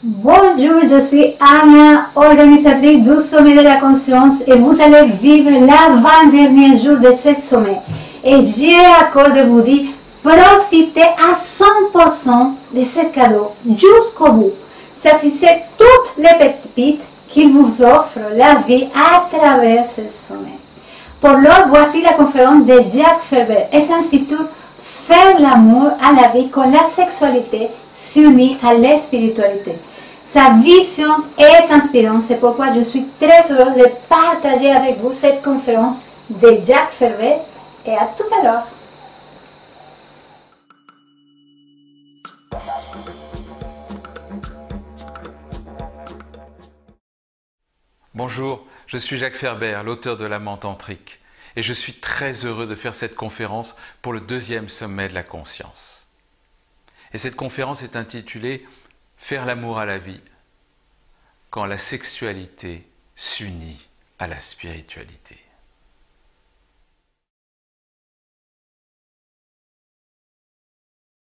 Bonjour, je suis Anna, organisatrice du Sommet de la Conscience et vous allez vivre l'avant-dernier jour de ce sommet. Et j'ai à cœur de vous dire, profitez à 100% de ce cadeau jusqu'au bout. Saisissez toutes les pépites qu'il vous offre la vie à travers ce sommet. Pour l'heure, voici la conférence de Jack Ferber et s'intitule Faire l'amour à la vie quand la sexualité s'unit à la spiritualité. Sa vision est inspirante, c'est pourquoi je suis très heureuse de partager avec vous cette conférence de Jack Ferber et à tout à l'heure. Bonjour, je suis Jacques Ferber, l'auteur de l'Amant tantrique, et je suis très heureux de faire cette conférence pour le deuxième sommet de la conscience. Et cette conférence est intitulée « Faire l'amour à la vie quand la sexualité s'unit à la spiritualité ».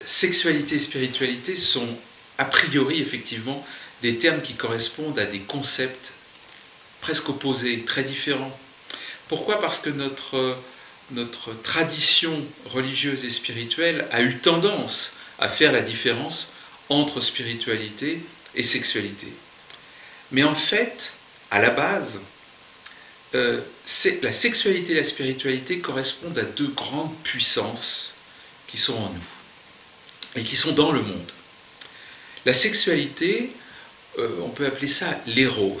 Sexualité et spiritualité sont a priori effectivement des termes qui correspondent à des concepts presque opposés, très différents. Pourquoi? Parce que notre tradition religieuse et spirituelle a eu tendance à faire la différence entre spiritualité et sexualité. Mais en fait, à la base, la sexualité et la spiritualité correspondent à deux grandes puissances qui sont en nous et qui sont dans le monde. La sexualité, on peut appeler ça l'éros.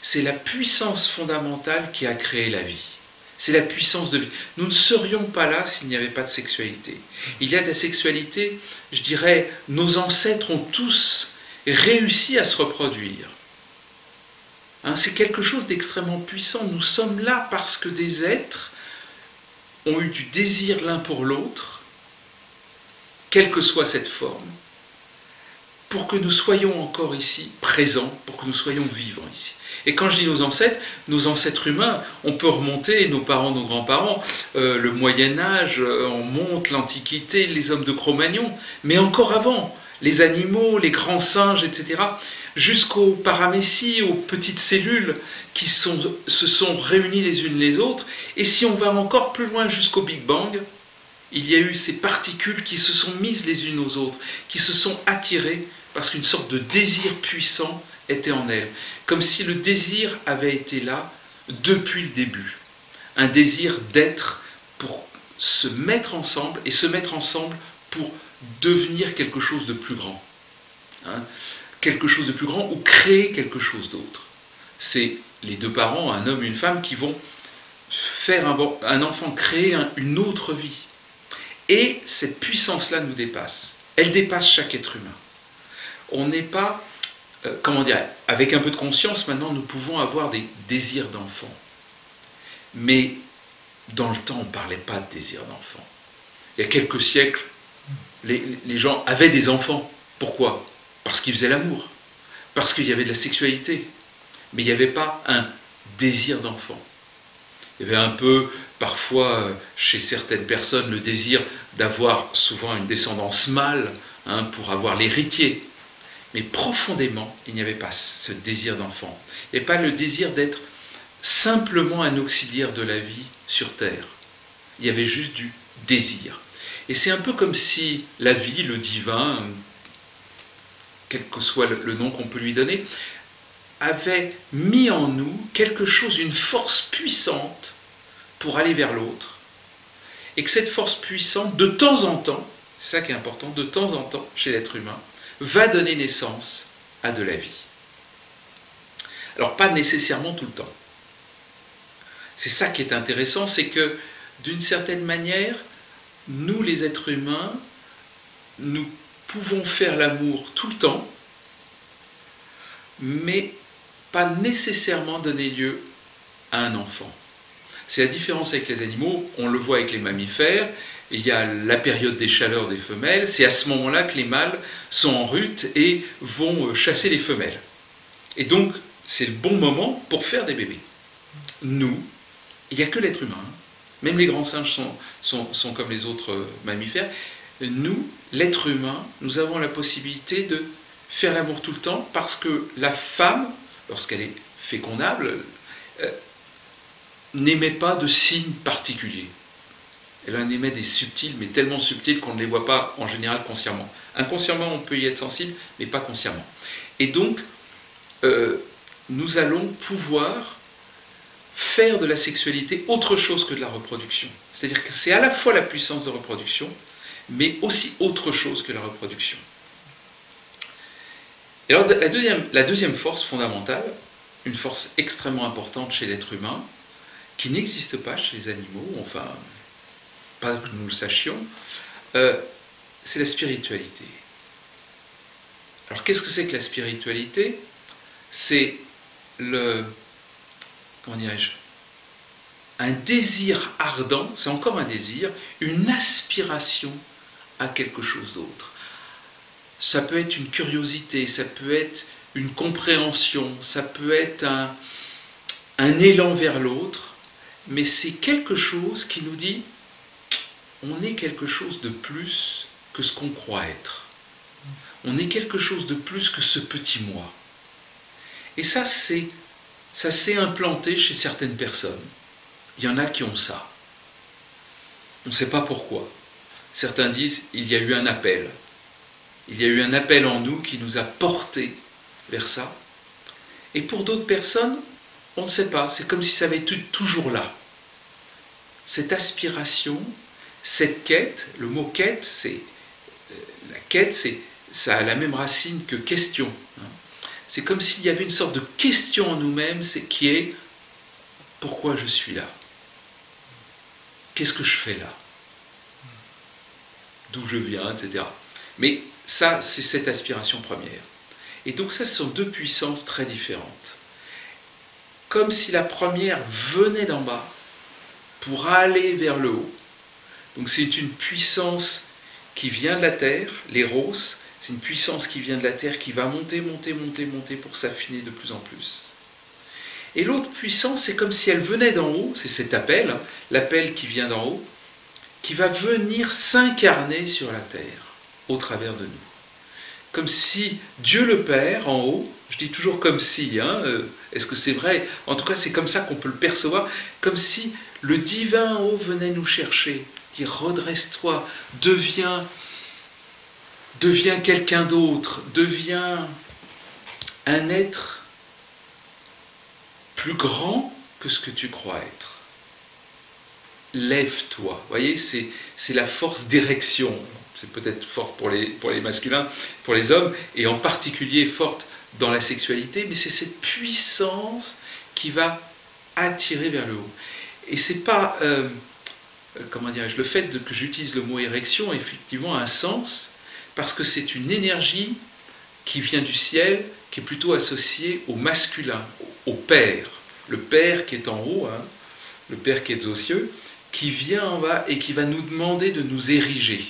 C'est la puissance fondamentale qui a créé la vie. C'est la puissance de vie. Nous ne serions pas là s'il n'y avait pas de sexualité. Il y a de la sexualité, je dirais, nos ancêtres ont tous réussi à se reproduire. Hein, c'est quelque chose d'extrêmement puissant. Nous sommes là parce que des êtres ont eu du désir l'un pour l'autre, quelle que soit cette forme, pour que nous soyons encore ici, présents, pour que nous soyons vivants ici. Et quand je dis nos ancêtres humains, on peut remonter, nos parents, nos grands-parents, le Moyen-Âge, on monte l'Antiquité, les hommes de Cro-Magnon, mais encore avant, les animaux, les grands singes, etc., jusqu'aux paramécies, aux petites cellules qui se sont réunies les unes les autres. Et si on va encore plus loin jusqu'au Big Bang, il y a eu ces particules qui se sont mises les unes aux autres, qui se sont attirées parce qu'une sorte de désir puissant était en elles. Comme si le désir avait été là depuis le début. Un désir d'être pour se mettre ensemble et se mettre ensemble pour devenir quelque chose de plus grand. Hein? Quelque chose de plus grand ou créer quelque chose d'autre. C'est les deux parents, un homme et une femme, qui vont faire un enfant, créer une autre vie. Et cette puissance-là nous dépasse. Elle dépasse chaque être humain. On n'est pas, comment dire, avec un peu de conscience, maintenant, nous pouvons avoir des désirs d'enfant. Mais dans le temps, on ne parlait pas de désir d'enfant. Il y a quelques siècles, les gens avaient des enfants. Pourquoi? Parce qu'ils faisaient l'amour. Parce qu'il y avait de la sexualité. Mais il n'y avait pas un désir d'enfant. Il y avait un peu, parfois, chez certaines personnes, le désir d'avoir souvent une descendance mâle, hein, pour avoir l'héritier. Mais profondément, il n'y avait pas ce désir d'enfant. Et pas le désir d'être simplement un auxiliaire de la vie sur Terre. Il y avait juste du désir. Et c'est un peu comme si la vie, le divin, quel que soit le nom qu'on peut lui donner, avait mis en nous quelque chose, une force puissante pour aller vers l'autre. Et que cette force puissante, de temps en temps, c'est ça qui est important, de temps en temps, chez l'être humain, va donner naissance à de la vie. Alors pas nécessairement tout le temps. C'est ça qui est intéressant, c'est que d'une certaine manière, nous les êtres humains, nous pouvons faire l'amour tout le temps, mais pas nécessairement donner lieu à un enfant. C'est la différence avec les animaux, on le voit avec les mammifères. Il y a la période des chaleurs des femelles, c'est à ce moment-là que les mâles sont en rut et vont chasser les femelles. Et donc, c'est le bon moment pour faire des bébés. Nous, il n'y a que l'être humain Même les grands singes sont comme les autres mammifères. Nous, l'être humain, nous avons la possibilité de faire l'amour tout le temps parce que la femme, lorsqu'elle est fécondable, n'émet pas de signes particuliers. Elle en émet des subtils, mais tellement subtils qu'on ne les voit pas en général consciemment. Inconsciemment, on peut y être sensible, mais pas consciemment. Et donc, nous allons pouvoir faire de la sexualité autre chose que de la reproduction. C'est-à-dire que c'est à la fois la puissance de reproduction, mais aussi autre chose que la reproduction. Et alors, la deuxième force fondamentale, une force extrêmement importante chez l'être humain, qui n'existe pas chez les animaux, enfin, pas que nous le sachions, c'est la spiritualité. Alors, qu'est-ce que c'est que la spiritualité? C'est comment dirais-je, un désir ardent, c'est encore un désir, une aspiration à quelque chose d'autre. Ça peut être une curiosité, ça peut être une compréhension, ça peut être un élan vers l'autre, mais c'est quelque chose qui nous dit on est quelque chose de plus que ce qu'on croit être. On est quelque chose de plus que ce petit moi. Et ça s'est implanté chez certaines personnes. Il y en a qui ont ça. On ne sait pas pourquoi. Certains disent il y a eu un appel. Il y a eu un appel en nous qui nous a portés vers ça. Et pour d'autres personnes, on ne sait pas. C'est comme si ça avait été toujours là. Cette aspiration, cette quête, le mot quête, la quête, ça a la même racine que question. C'est comme s'il y avait une sorte de question en nous-mêmes, qui est pourquoi je suis là? Qu'est-ce que je fais là? D'où je viens, etc. Mais ça, c'est cette aspiration première. Et donc ça, ce sont deux puissances très différentes. Comme si la première venait d'en bas pour aller vers le haut. Donc c'est une puissance qui vient de la terre, l'éros, c'est une puissance qui vient de la terre qui va monter, monter, monter, monter pour s'affiner de plus en plus. Et l'autre puissance, c'est comme si elle venait d'en haut, c'est cet appel, l'appel qui vient d'en haut, qui va venir s'incarner sur la terre, au travers de nous. Comme si Dieu le Père, en haut, je dis toujours comme si, est-ce que c'est vrai? En tout cas, c'est comme ça qu'on peut le percevoir, comme si le divin en haut venait nous chercher, dire redresse-toi, deviens quelqu'un d'autre, deviens un être plus grand que ce que tu crois être. Lève-toi. Vous voyez, c'est la force d'érection. C'est peut-être fort pour les masculins, pour les hommes, et en particulier forte dans la sexualité, mais c'est cette puissance qui va attirer vers le haut. Et c'est pas, comment dirais-je, le fait que j'utilise le mot érection, effectivement, a un sens, parce que c'est une énergie qui vient du ciel, qui est plutôt associée au masculin, au Père. Le Père qui est en haut, le Père qui est aux cieux, qui vient en bas et qui va nous demander de nous ériger.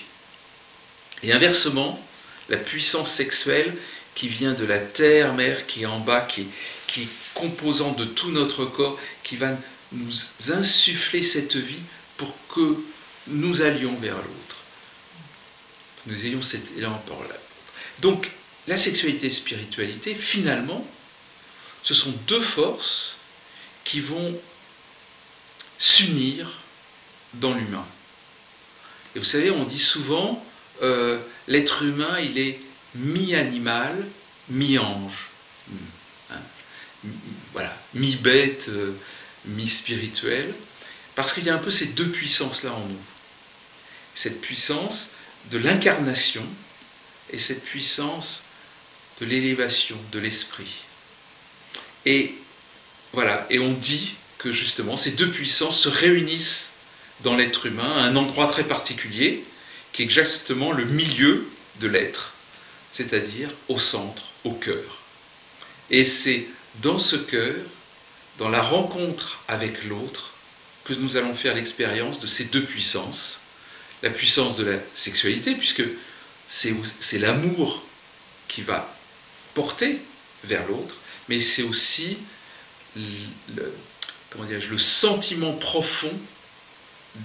Et inversement, la puissance sexuelle qui vient de la terre-mère, qui est en bas, qui est composante de tout notre corps, qui va nous insuffler cette vie pour que nous allions vers l'autre. Nous ayons cet élan par là. Donc, la sexualité et la spiritualité, finalement, ce sont deux forces qui vont s'unir dans l'humain. Et vous savez, on dit souvent, l'être humain, il est mi-animal, mi-ange. Voilà, mi-bête, mi-spirituel. Parce qu'il y a un peu ces deux puissances-là en nous. Cette puissance de l'incarnation et cette puissance de l'élévation de l'esprit. Et voilà, et on dit que justement ces deux puissances se réunissent dans l'être humain à un endroit très particulier, qui est exactement le milieu de l'être, c'est-à-dire au centre, au cœur. Et c'est dans ce cœur, dans la rencontre avec l'autre, que nous allons faire l'expérience de ces deux puissances. La puissance de la sexualité, puisque c'est l'amour qui va porter vers l'autre, mais c'est aussi le sentiment profond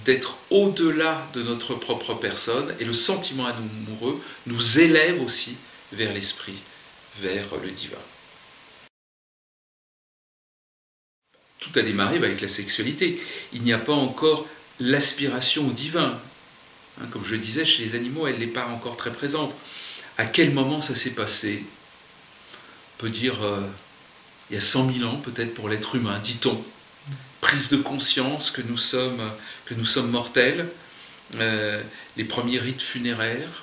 d'être au-delà de notre propre personne, et le sentiment amoureux nous élève aussi vers l'esprit, vers le divin. Tout a démarré avec la sexualité. Il n'y a pas encore l'aspiration au divin. Comme je le disais, chez les animaux, elle n'est pas encore très présente. À quel moment ça s'est passé? On peut dire il y a 100 000 ans, peut-être pour l'être humain, dit-on. Prise de conscience que nous sommes mortels, les premiers rites funéraires.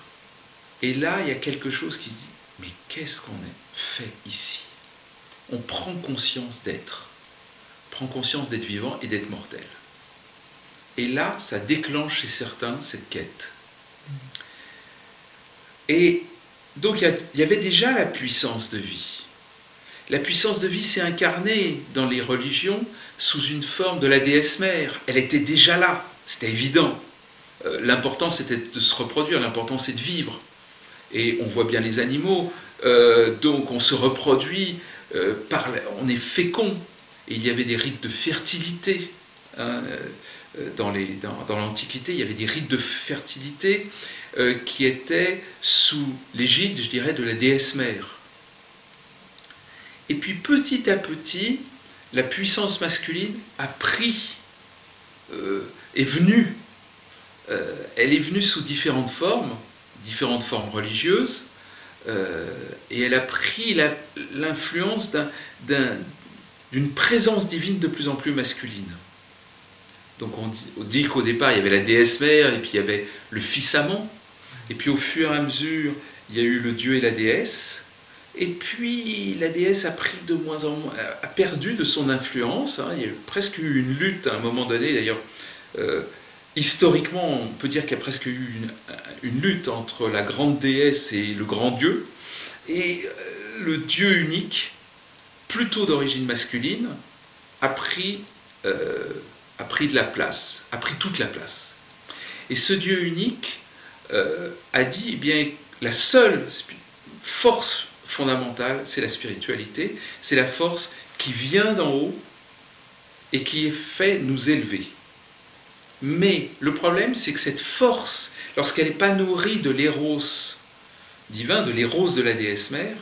Et là, il y a quelque chose qui se dit, mais qu'est-ce qu'on est fait ici? On prend conscience d'être. Prend conscience d'être vivant et d'être mortel. Et là, ça déclenche chez certains cette quête. Et donc, il y avait déjà la puissance de vie. La puissance de vie s'est incarnée dans les religions sous une forme de la déesse mère. Elle était déjà là, c'était évident. L'important, c'était de se reproduire, l'important, c'est de vivre. Et on voit bien les animaux, donc on se reproduit, on est fécond. Et il y avait des rites de fertilité. Dans l'Antiquité, il y avait des rites de fertilité qui étaient sous l'égide, je dirais, de la déesse mère. Et puis petit à petit, la puissance masculine a pris, est venue. Elle est venue sous différentes formes religieuses, et elle a pris l'influence d'une présence divine de plus en plus masculine. Donc on dit qu'au départ, il y avait la déesse mère, et puis il y avait le fils amant, et puis au fur et à mesure, il y a eu le dieu et la déesse, et puis la déesse a pris de moins en moins, a perdu de son influence, il y a presque eu une lutte à un moment donné, d'ailleurs, historiquement, on peut dire qu'il y a presque eu une lutte entre la grande déesse et le grand dieu, et le dieu unique, plutôt d'origine masculine, a pris de la place, a pris toute la place. Et ce Dieu unique a dit, eh bien, la seule force fondamentale, c'est la spiritualité, c'est la force qui vient d'en haut et qui est fait nous élever. Mais le problème, c'est que cette force, lorsqu'elle n'est pas nourrie de l'éros divin, de l'éros de la déesse mère,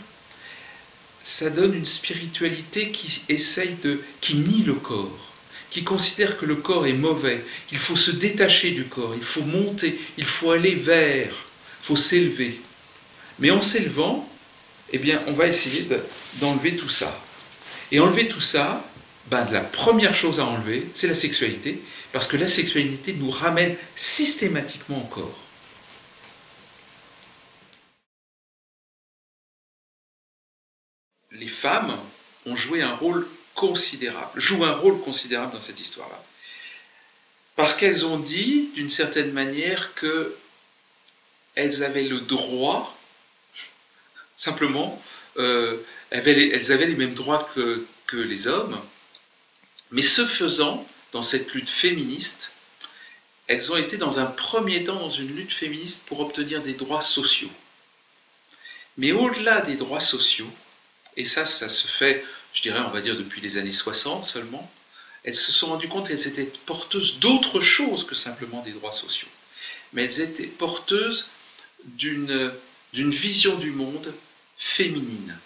ça donne une spiritualité qui nie le corps, qui considère que le corps est mauvais, qu'il faut se détacher du corps, il faut monter, il faut aller vers, il faut s'élever. Mais en s'élevant, eh bien, on va essayer d'enlever tout ça. Et enlever tout ça, la première chose à enlever, c'est la sexualité, parce que la sexualité nous ramène systématiquement au corps. Les femmes ont joué un rôle considérable, jouent un rôle considérable dans cette histoire-là. Parce qu'elles ont dit, d'une certaine manière, qu'elles avaient le droit, simplement, elles avaient les mêmes droits que les hommes, mais ce faisant, dans cette lutte féministe, elles ont été dans un premier temps dans une lutte féministe pour obtenir des droits sociaux. Mais au-delà des droits sociaux, et ça se fait, je dirais, on va dire depuis les années 60 seulement, elles se sont rendues compte qu'elles étaient porteuses d'autre chose que simplement des droits sociaux. Mais elles étaient porteuses d'une vision du monde féminine,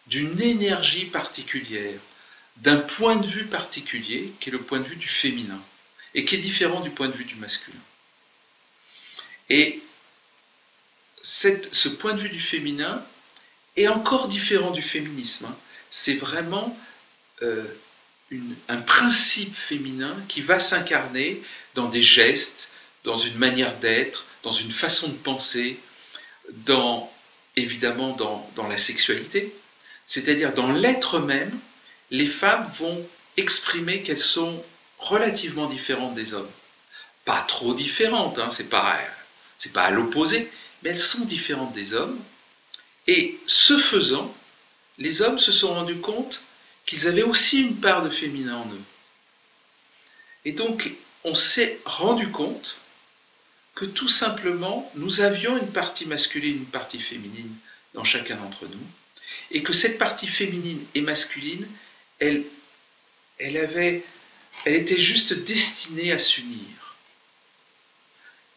d'une énergie particulière, d'un point de vue particulier, qui est le point de vue du féminin, et qui est différent du point de vue du masculin. Et ce point de vue du féminin est encore différent du féminisme. C'est vraiment un principe féminin qui va s'incarner dans des gestes, dans une manière d'être, dans une façon de penser, évidemment dans la sexualité, c'est-à-dire dans l'être même. Les femmes vont exprimer qu'elles sont relativement différentes des hommes. Pas trop différentes, c'est pas à l'opposé, mais elles sont différentes des hommes. Et ce faisant, les hommes se sont rendus compte qu'ils avaient aussi une part de féminin en eux. Et donc, on s'est rendu compte que tout simplement, nous avions une partie masculine, une partie féminine dans chacun d'entre nous, et que cette partie féminine et masculine, elle était juste destinée à s'unir.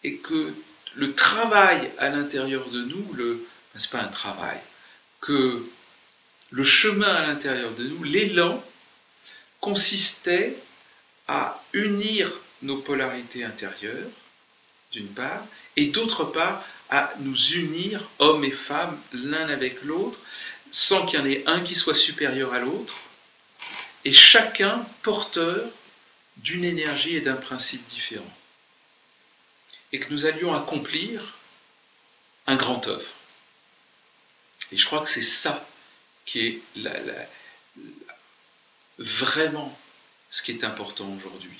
et que le travail à l'intérieur de nous, c'est pas un travail, que le chemin à l'intérieur de nous, l'élan, consistait à unir nos polarités intérieures, d'une part, et d'autre part, à nous unir, hommes et femmes, l'un avec l'autre, sans qu'il y en ait un qui soit supérieur à l'autre, et chacun porteur d'une énergie et d'un principe différent. Et que nous allions accomplir un grand œuvre. Et je crois que c'est ça qui est vraiment ce qui est important aujourd'hui.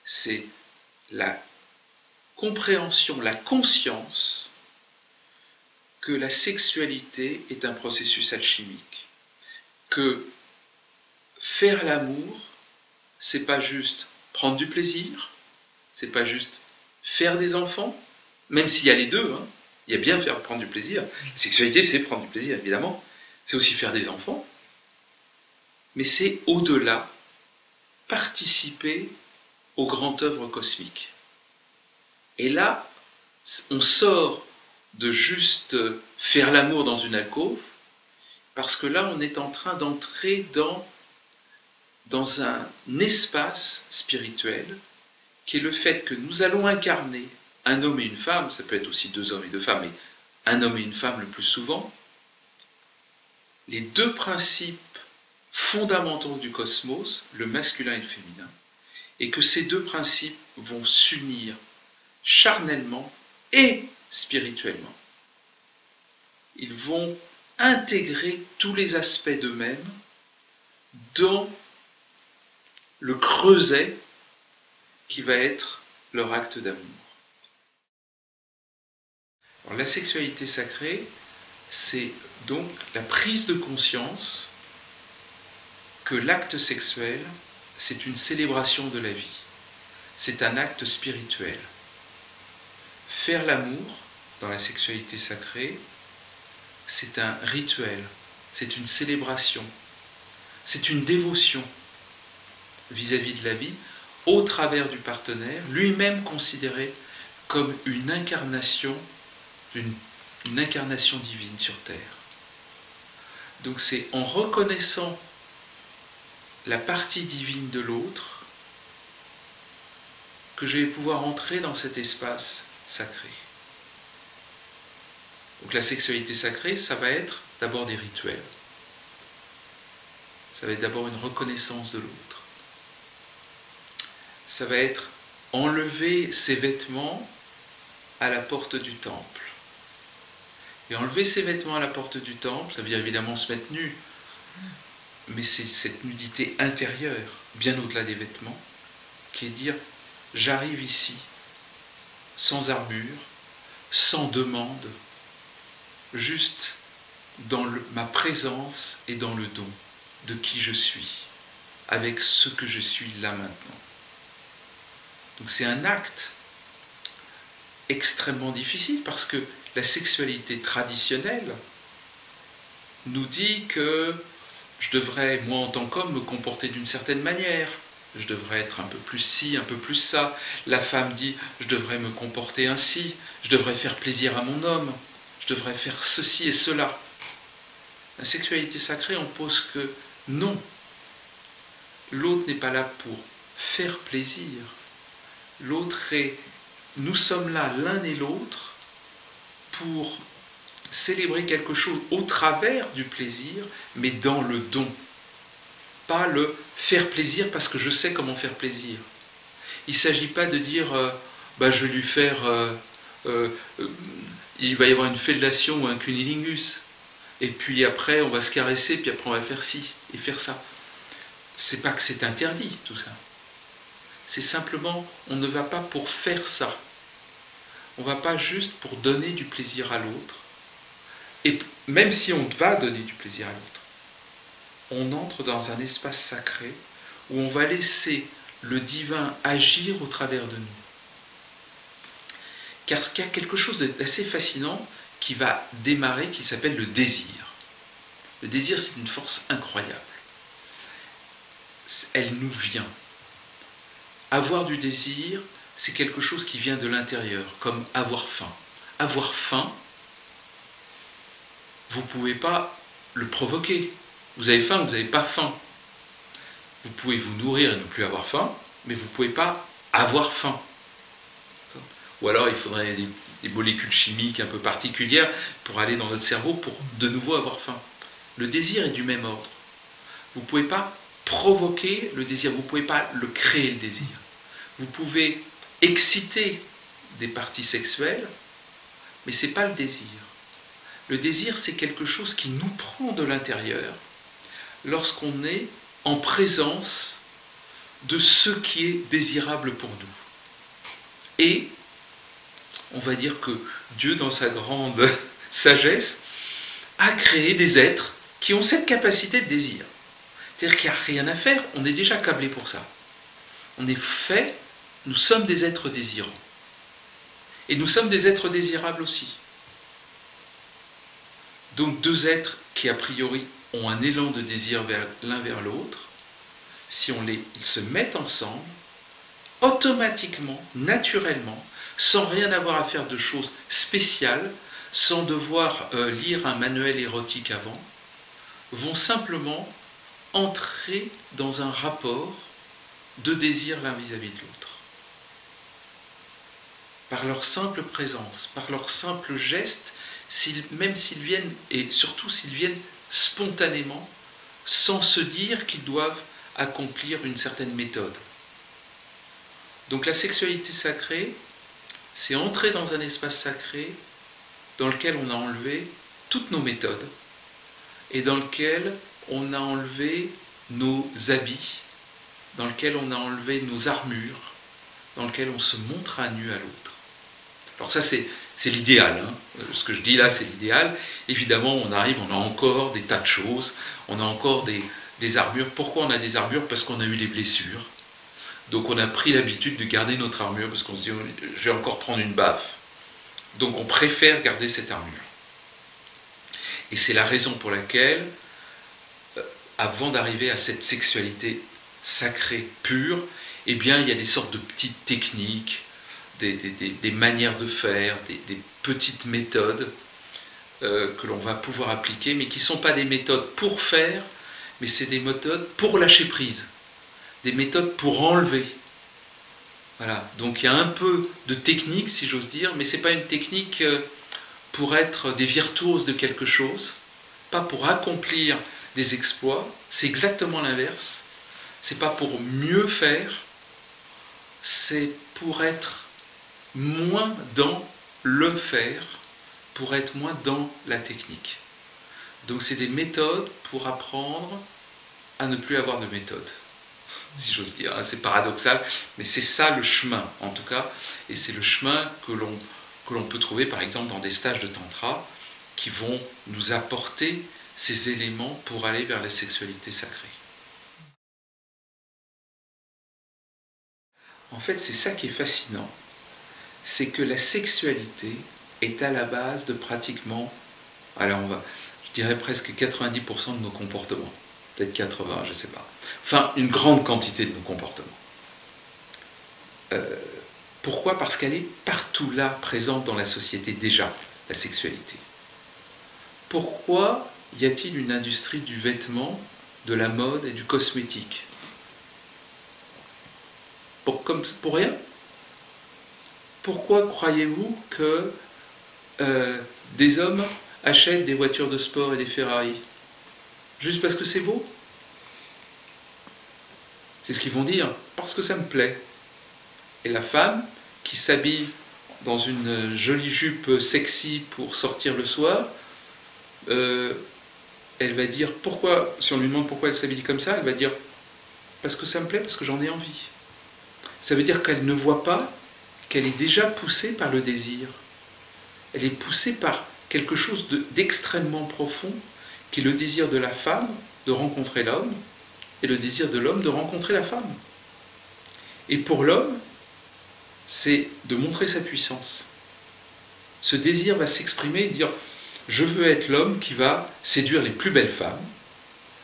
C'est la compréhension, la conscience que la sexualité est un processus alchimique. Que faire l'amour, c'est pas juste prendre du plaisir, c'est pas juste faire des enfants, même s'il y a les deux, hein. Il y a bien prendre du plaisir. La sexualité, c'est prendre du plaisir, évidemment. C'est aussi faire des enfants. Mais c'est au-delà, participer aux grandes œuvres cosmiques. Et là, on sort de juste faire l'amour dans une alcôve, parce que là, on est en train d'entrer dans un espace spirituel qui est le fait que nous allons incarner un homme et une femme, ça peut être aussi deux hommes et deux femmes, mais un homme et une femme le plus souvent, les deux principes fondamentaux du cosmos, le masculin et le féminin, et que ces deux principes vont s'unir charnellement et spirituellement. Ils vont intégrer tous les aspects d'eux-mêmes dans le creuset qui va être leur acte d'amour. Alors, la sexualité sacrée, c'est donc la prise de conscience que l'acte sexuel, c'est une célébration de la vie. C'est un acte spirituel. Faire l'amour dans la sexualité sacrée, c'est un rituel, c'est une célébration, c'est une dévotion vis-à-vis de la vie, au travers du partenaire, lui-même considéré comme une incarnation divine sur Terre. Donc c'est en reconnaissant la partie divine de l'autre que je vais pouvoir entrer dans cet espace sacré. Donc la sexualité sacrée, ça va être d'abord des rituels. Ça va être d'abord une reconnaissance de l'autre. Ça va être enlever ses vêtements à la porte du temple. Et enlever ses vêtements à la porte du temple, ça veut dire évidemment se mettre nu, mais c'est cette nudité intérieure, bien au-delà des vêtements, qui est dire j'arrive ici sans armure, sans demande, juste dans ma présence et dans le don de qui je suis, avec ce que je suis là maintenant. Donc c'est un acte extrêmement difficile parce que la sexualité traditionnelle nous dit que je devrais, moi en tant qu'homme, me comporter d'une certaine manière. Je devrais être un peu plus ci, un peu plus ça. La femme dit, je devrais me comporter ainsi. Je devrais faire plaisir à mon homme. Je devrais faire ceci et cela. La sexualité sacrée, on pose que non. L'autre n'est pas là pour faire plaisir. L'autre est... Nous sommes là l'un et l'autre pour célébrer quelque chose au travers du plaisir, mais dans le don. Pas le faire plaisir parce que je sais comment faire plaisir. Il ne s'agit pas de dire je vais lui faire... il va y avoir une fellation ou un cunnilingus. Et puis après, on va se caresser, puis après on va faire ci et faire ça. C'est pas que c'est interdit, tout ça. C'est simplement, on ne va pas pour faire ça. On ne va pas juste pour donner du plaisir à l'autre. Et même si on va donner du plaisir à l'autre, on entre dans un espace sacré où on va laisser le divin agir au travers de nous. Car il y a quelque chose d'assez fascinant qui va démarrer, qui s'appelle le désir. Le désir, c'est une force incroyable. Elle nous vient. Avoir du désir, c'est quelque chose qui vient de l'intérieur, comme avoir faim. Avoir faim, vous ne pouvez pas le provoquer. Vous avez faim, vous n'avez pas faim. Vous pouvez vous nourrir et ne plus avoir faim, mais vous ne pouvez pas avoir faim. Ou alors il faudrait des molécules chimiques un peu particulières pour aller dans notre cerveau pour de nouveau avoir faim. Le désir est du même ordre. Vous ne pouvez pas provoquer le désir, vous ne pouvez pas le créer le désir. Vous pouvez exciter des parties sexuelles, mais ce n'est pas le désir. Le désir, c'est quelque chose qui nous prend de l'intérieur lorsqu'on est en présence de ce qui est désirable pour nous. Et on va dire que Dieu, dans sa grande sagesse, a créé des êtres qui ont cette capacité de désir. C'est-à-dire qu'il n'y a rien à faire, on est déjà câblé pour ça. On est fait, nous sommes des êtres désirants. Et nous sommes des êtres désirables aussi. Donc deux êtres qui a priori ont un élan de désir l'un vers l'autre, si ils se mettent ensemble, automatiquement, naturellement, sans rien avoir à faire de choses spéciales, sans devoir lire un manuel érotique avant, vont simplement entrer dans un rapport de désir l'un vis-à-vis de l'autre. Par leur simple présence, par leur simple geste, même s'ils viennent, et surtout s'ils viennent spontanément, sans se dire qu'ils doivent accomplir une certaine méthode. Donc la sexualité sacrée, c'est entrer dans un espace sacré dans lequel on a enlevé toutes nos méthodes et dans lequel on a enlevé nos habits, dans lequel on a enlevé nos armures, dans lequel on se montre à nu à l'autre. Alors ça c'est l'idéal, hein. Ce que je dis là c'est l'idéal. Évidemment on a encore des tas de choses, on a encore des armures. Pourquoi on a des armures? Parce qu'on a eu des blessures. Donc on a pris l'habitude de garder notre armure parce qu'on se dit je vais encore prendre une baffe. Donc on préfère garder cette armure. Et c'est la raison pour laquelle, avant d'arriver à cette sexualité sacrée pure, eh bien il y a des sortes de petites techniques, des manières de faire, des petites méthodes que l'on va pouvoir appliquer, mais qui ne sont pas des méthodes pour faire, mais c'est des méthodes pour lâcher prise, des méthodes pour enlever. Voilà, donc il y a un peu de technique, si j'ose dire, mais ce n'est pas une technique pour être des virtuoses de quelque chose, pas pour accomplir des exploits, c'est exactement l'inverse. C'est pas pour mieux faire, c'est pour être moins dans le faire, pour être moins dans la technique. Donc c'est des méthodes pour apprendre à ne plus avoir de méthode, si j'ose dire. C'est paradoxal, mais c'est ça le chemin, en tout cas, et c'est le chemin que l'on peut trouver, par exemple, dans des stages de tantra, qui vont nous apporter ces éléments pour aller vers la sexualité sacrée. En fait, c'est ça qui est fascinant, c'est que la sexualité est à la base de pratiquement, alors je dirais presque 90% de nos comportements, peut-être 80, je ne sais pas, enfin une grande quantité de nos comportements. Pourquoi? Parce qu'elle est partout là, présente dans la société déjà, la sexualité. Pourquoi y a-t-il une industrie du vêtement, de la mode et du cosmétique? Pour rien? Pourquoi croyez-vous que des hommes achètent des voitures de sport et des Ferrari? Juste parce que c'est beau? C'est ce qu'ils vont dire, parce que ça me plaît. Et la femme qui s'habille dans une jolie jupe sexy pour sortir le soir, elle va dire pourquoi, si on lui demande pourquoi elle s'habille comme ça, elle va dire parce que ça me plaît, parce que j'en ai envie. Ça veut dire qu'elle ne voit pas qu'elle est déjà poussée par le désir. Elle est poussée par quelque chose d'extrêmement profond, qui est le désir de la femme de rencontrer l'homme, et le désir de l'homme de rencontrer la femme. Et pour l'homme, c'est de montrer sa puissance. Ce désir va s'exprimer et dire « je veux être l'homme qui va séduire les plus belles femmes ».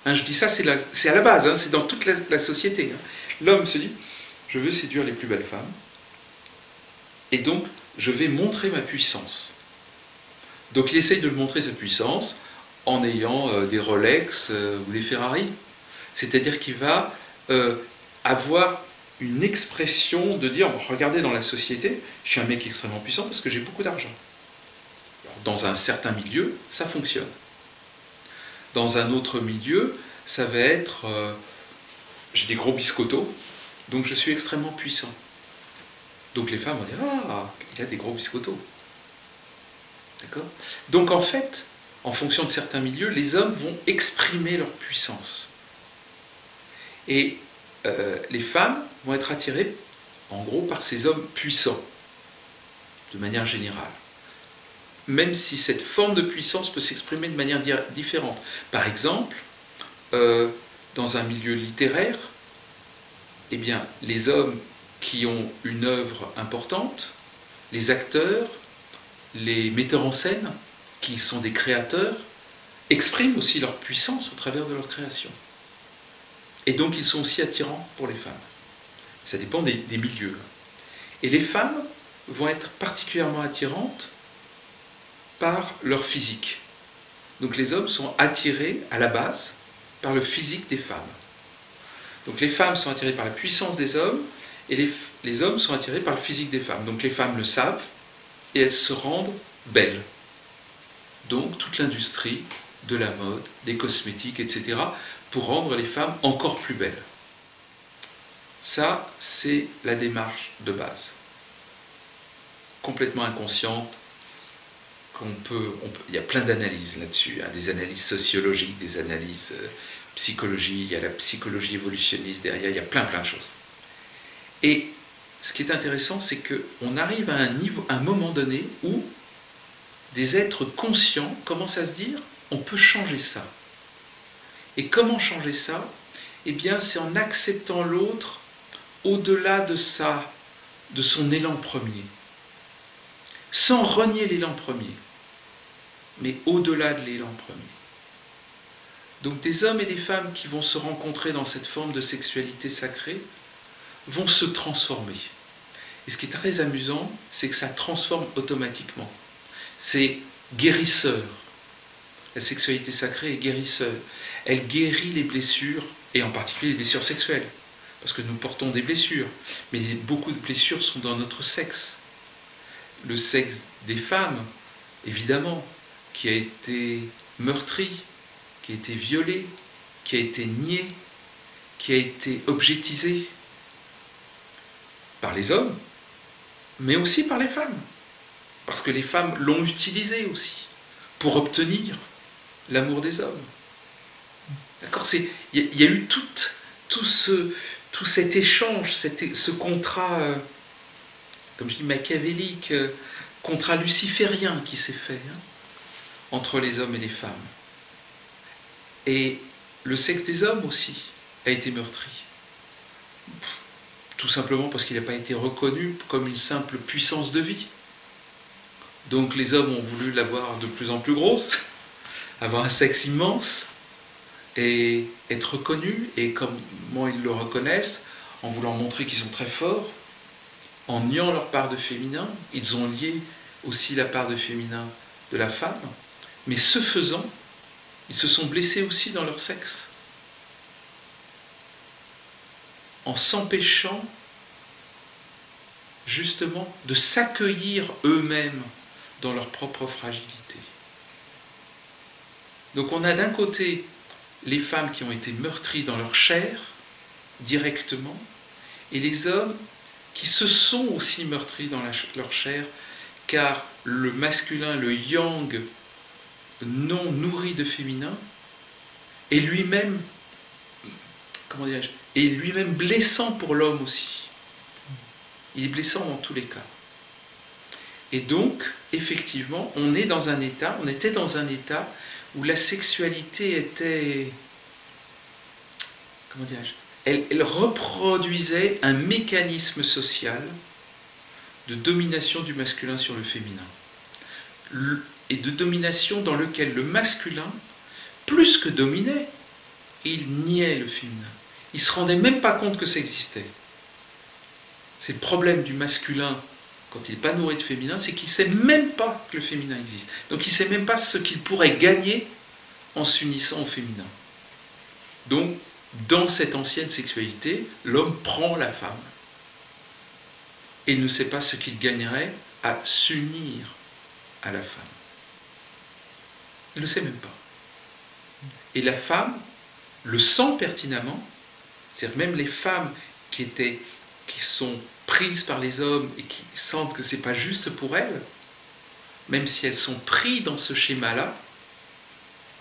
Je dis ça, c'est à la base, c'est dans toute la société. L'homme se dit « je veux séduire les plus belles femmes ». et donc je vais montrer ma puissance. Donc il essaye de montrer sa puissance en ayant des Rolex ou des Ferrari. C'est-à-dire qu'il va avoir une expression de dire, regardez dans la société, je suis un mec extrêmement puissant parce que j'ai beaucoup d'argent. Dans un certain milieu, ça fonctionne. Dans un autre milieu, ça va être, j'ai des gros biscottos, donc je suis extrêmement puissant. Donc les femmes vont dire, ah, il a des gros biscottos. D'accord ? Donc en fait, en fonction de certains milieux, les hommes vont exprimer leur puissance. Et les femmes vont être attirées, en gros, par ces hommes puissants, de manière générale. Même si cette forme de puissance peut s'exprimer de manière différente. Par exemple, dans un milieu littéraire, eh bien, les hommes qui ont une œuvre importante, les acteurs, les metteurs en scène, qui sont des créateurs, expriment aussi leur puissance au travers de leur création. Et donc ils sont aussi attirants pour les femmes. Ça dépend des milieux. Et les femmes vont être particulièrement attirantes par leur physique. Donc les hommes sont attirés à la base par le physique des femmes. Donc les femmes sont attirées par la puissance des hommes et les hommes sont attirés par le physique des femmes. Donc les femmes le savent et elles se rendent belles. Donc toute l'industrie de la mode, des cosmétiques, etc. pour rendre les femmes encore plus belles. Ça, c'est la démarche de base. Complètement inconsciente. Il y a plein d'analyses là-dessus, hein, des analyses sociologiques, des analyses psychologiques, il y a la psychologie évolutionniste derrière, il y a plein de choses. Et ce qui est intéressant, c'est qu'on arrive à un moment donné où des êtres conscients commencent à se dire on peut changer ça. Et comment changer ça? Eh bien, c'est en acceptant l'autre au-delà de son élan premier. Sans renier l'élan premier, mais au-delà de l'élan premier. Donc des hommes et des femmes qui vont se rencontrer dans cette forme de sexualité sacrée vont se transformer. Et ce qui est très amusant, c'est que ça transforme automatiquement. C'est guérisseur. La sexualité sacrée est guérisseur. Elle guérit les blessures, et en particulier les blessures sexuelles. Parce que nous portons des blessures, mais beaucoup de blessures sont dans notre sexe. Le sexe des femmes, évidemment, qui a été meurtri, qui a été violé, qui a été nié, qui a été objetisé par les hommes, mais aussi par les femmes. Parce que les femmes l'ont utilisé aussi, pour obtenir l'amour des hommes. D'accord ? Il y a eu tout cet échange, ce contrat, comme je dis, machiavélique, contrat luciférien qui s'est fait entre les hommes et les femmes. Et le sexe des hommes aussi a été meurtri. Tout simplement parce qu'il n'a pas été reconnu comme une simple puissance de vie. Donc les hommes ont voulu l'avoir de plus en plus grosse, avoir un sexe immense, et être reconnus, et comment ils le reconnaissent, en voulant montrer qu'ils sont très forts, en niant leur part de féminin, ils ont lié aussi la part de féminin de la femme, mais ce faisant, ils se sont blessés aussi dans leur sexe, en s'empêchant justement de s'accueillir eux-mêmes dans leur propre fragilité. Donc on a d'un côté les femmes qui ont été meurtries dans leur chair, directement, et les hommes qui se sont aussi meurtris dans leur chair, car le masculin, le yang, non nourri de féminin, est lui-même, est lui-même blessant pour l'homme aussi. Il est blessant dans tous les cas. Et donc, effectivement, on était dans un état où la sexualité était, elle reproduisait un mécanisme social de domination du masculin sur le féminin. Et de domination dans lequel le masculin, plus que dominait, il niait le féminin. Il ne se rendait même pas compte que ça existait. C'est le problème du masculin quand il n'est pas nourri de féminin, c'est qu'il ne sait même pas que le féminin existe. Donc il ne sait même pas ce qu'il pourrait gagner en s'unissant au féminin. Donc, dans cette ancienne sexualité, l'homme prend la femme. Et il ne sait pas ce qu'il gagnerait à s'unir à la femme. Il ne sait même pas. Et la femme le sent pertinemment, c'est-à-dire même les femmes qui sont prises par les hommes et qui sentent que ce n'est pas juste pour elles, même si elles sont prises dans ce schéma-là,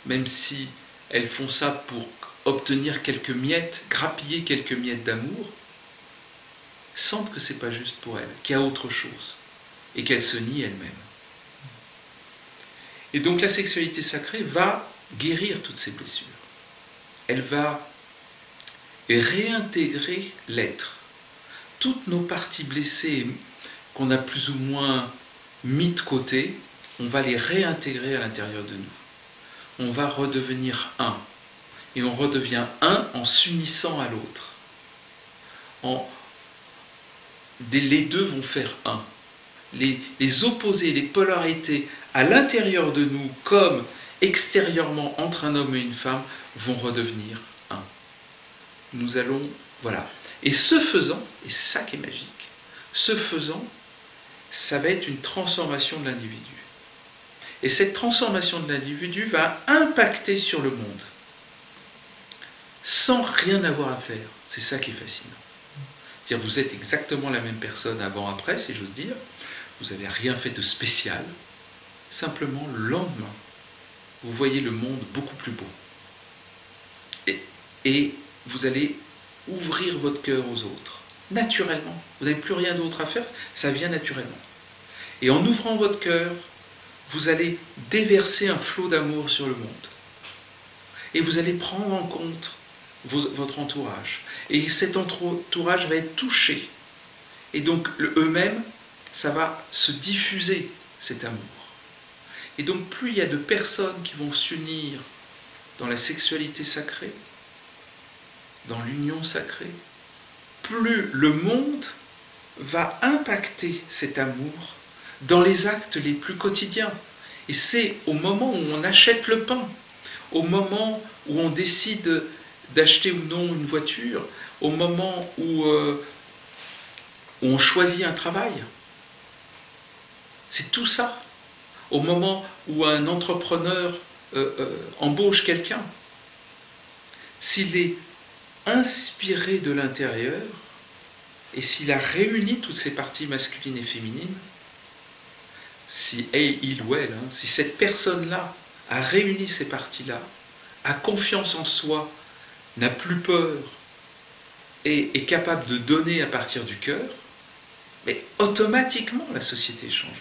même si elles font ça pour obtenir quelques miettes, grappiller quelques miettes d'amour, sentent que ce n'est pas juste pour elles, qu'il y a autre chose, et qu'elles se nient elles-mêmes. Et donc la sexualité sacrée va guérir toutes ces blessures. Elle va réintégrer l'être. Toutes nos parties blessées qu'on a plus ou moins mis de côté, on va les réintégrer à l'intérieur de nous. On va redevenir un. Et on redevient un en s'unissant à l'autre. Les deux vont faire un. Les opposés, les polarités à l'intérieur de nous comme extérieurement entre un homme et une femme vont redevenir un. Nous allons, voilà. Et ce faisant, et c'est ça qui est magique, ce faisant, ça va être une transformation de l'individu. Et cette transformation de l'individu va impacter sur le monde, sans rien avoir à faire. C'est ça qui est fascinant. C'est-à-dire, vous êtes exactement la même personne avant-après, si j'ose dire. Vous n'avez rien fait de spécial. Simplement, le lendemain, vous voyez le monde beaucoup plus beau. Et vous allez ouvrir votre cœur aux autres, naturellement. Vous n'avez plus rien d'autre à faire, ça vient naturellement. Et en ouvrant votre cœur, vous allez déverser un flot d'amour sur le monde. Et vous allez prendre en compte votre entourage. Et cet entourage va être touché. Et donc, eux-mêmes, ça va se diffuser, cet amour. Et donc, plus il y a de personnes qui vont s'unir dans la sexualité sacrée, dans l'union sacrée, plus le monde va impacter cet amour dans les actes les plus quotidiens. Et c'est au moment où on achète le pain, au moment où on décide d'acheter ou non une voiture, au moment où on choisit un travail. C'est tout ça. Au moment où un entrepreneur embauche quelqu'un. S'il est inspiré de l'intérieur, et s'il a réuni toutes ces parties masculines et féminines, si il ou elle, si cette personne-là a réuni ces parties-là, a confiance en soi, n'a plus peur et est capable de donner à partir du cœur, mais automatiquement la société est changée.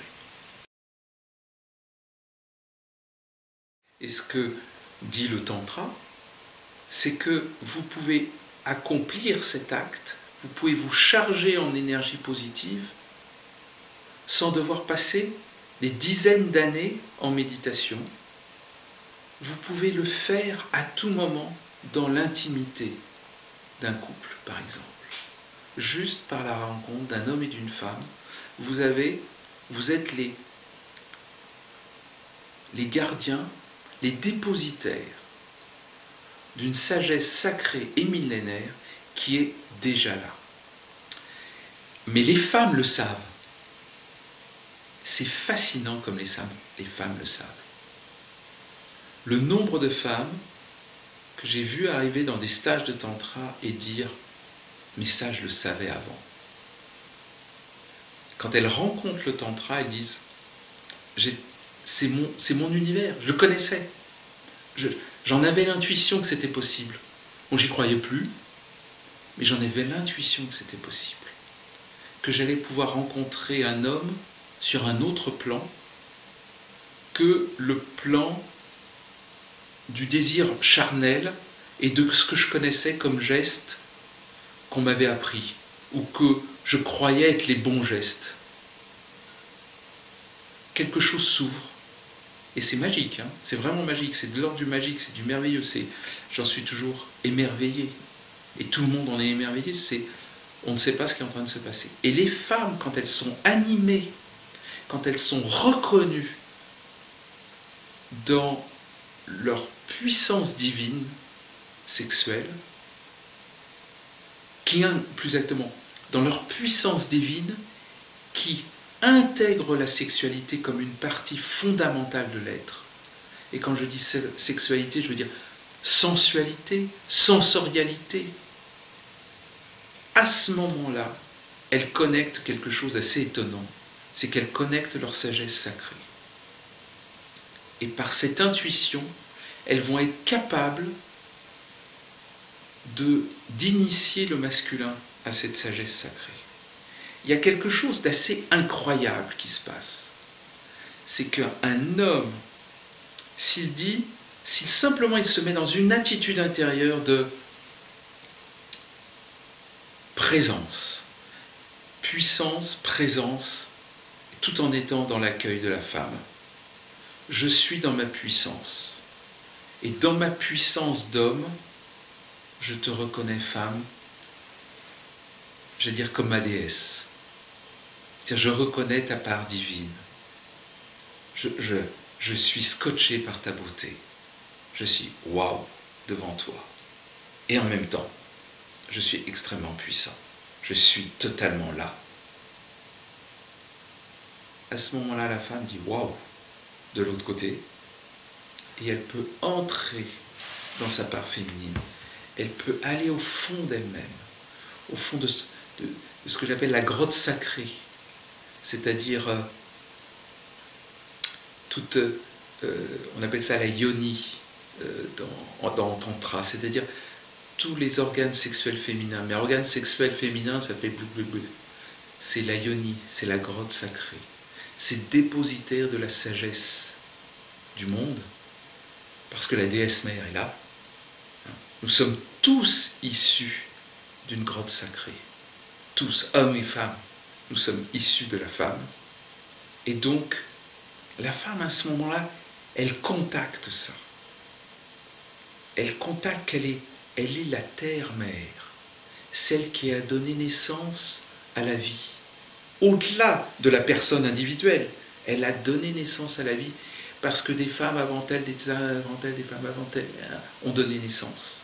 Et ce que dit le Tantra, c'est que vous pouvez accomplir cet acte, vous pouvez vous charger en énergie positive sans devoir passer des dizaines d'années en méditation. Vous pouvez le faire à tout moment dans l'intimité d'un couple, par exemple. Juste par la rencontre d'un homme et d'une femme, vous êtes les gardiens, les dépositaires d'une sagesse sacrée et millénaire qui est déjà là. Mais les femmes le savent. C'est fascinant comme les femmes le savent. Le nombre de femmes que j'ai vues arriver dans des stages de tantra et dire « mais ça je le savais avant ». Quand elles rencontrent le tantra, elles disent « c'est mon univers, je le connaissais, j'en avais l'intuition que c'était possible ». Bon, j'y croyais plus, mais j'en avais l'intuition que c'était possible. Que j'allais pouvoir rencontrer un homme sur un autre plan que le plan du désir charnel et de ce que je connaissais comme gestes qu'on m'avait appris ou que je croyais être les bons gestes. Quelque chose s'ouvre et c'est magique, hein, c'est vraiment magique, c'est de l'ordre du magique, c'est du merveilleux, j'en suis toujours émerveillé et tout le monde en est émerveillé, on ne sait pas ce qui est en train de se passer. Et les femmes, quand elles sont animées, quand elles sont reconnues dans leur puissance divine sexuelle, plus exactement, dans leur puissance divine qui intègre la sexualité comme une partie fondamentale de l'être. Et quand je dis sexualité, je veux dire sensualité, sensorialité. À ce moment-là, elles connectent quelque chose d'assez étonnant, c'est qu'elles connectent leur sagesse sacrée. Et par cette intuition, elles vont être capables d'initier le masculin à cette sagesse sacrée. Il y a quelque chose d'assez incroyable qui se passe. C'est qu'un homme, s'il simplement il se met dans une attitude intérieure de présence, puissance, présence, tout en étant dans l'accueil de la femme. Je suis dans ma puissance. Et dans ma puissance d'homme, je te reconnais femme, je vais dire comme ma déesse. C'est-à-dire, je reconnais ta part divine. Je suis scotché par ta beauté. Je suis waouh devant toi. Et en même temps, je suis extrêmement puissant. Je suis totalement là. À ce moment-là, la femme dit waouh de l'autre côté. Et elle peut entrer dans sa part féminine. Elle peut aller au fond d'elle-même, au fond de ce que j'appelle la grotte sacrée, c'est-à-dire on appelle ça la yoni dans Tantra, c'est-à-dire tous les organes sexuels féminins. Mais organes sexuels féminins, ça fait blou blou blou. C'est la yoni, c'est la grotte sacrée. C'est dépositaire de la sagesse du monde, parce que la déesse mère est là. Nous sommes tous issus d'une grotte sacrée. Tous, hommes et femmes, nous sommes issus de la femme. Et donc, la femme, à ce moment-là, elle contacte ça. Elle contacte qu'elle est la terre-mère, celle qui a donné naissance à la vie. Au-delà de la personne individuelle, elle a donné naissance à la vie parce que des femmes avant elle, des femmes avant elle ont donné naissance.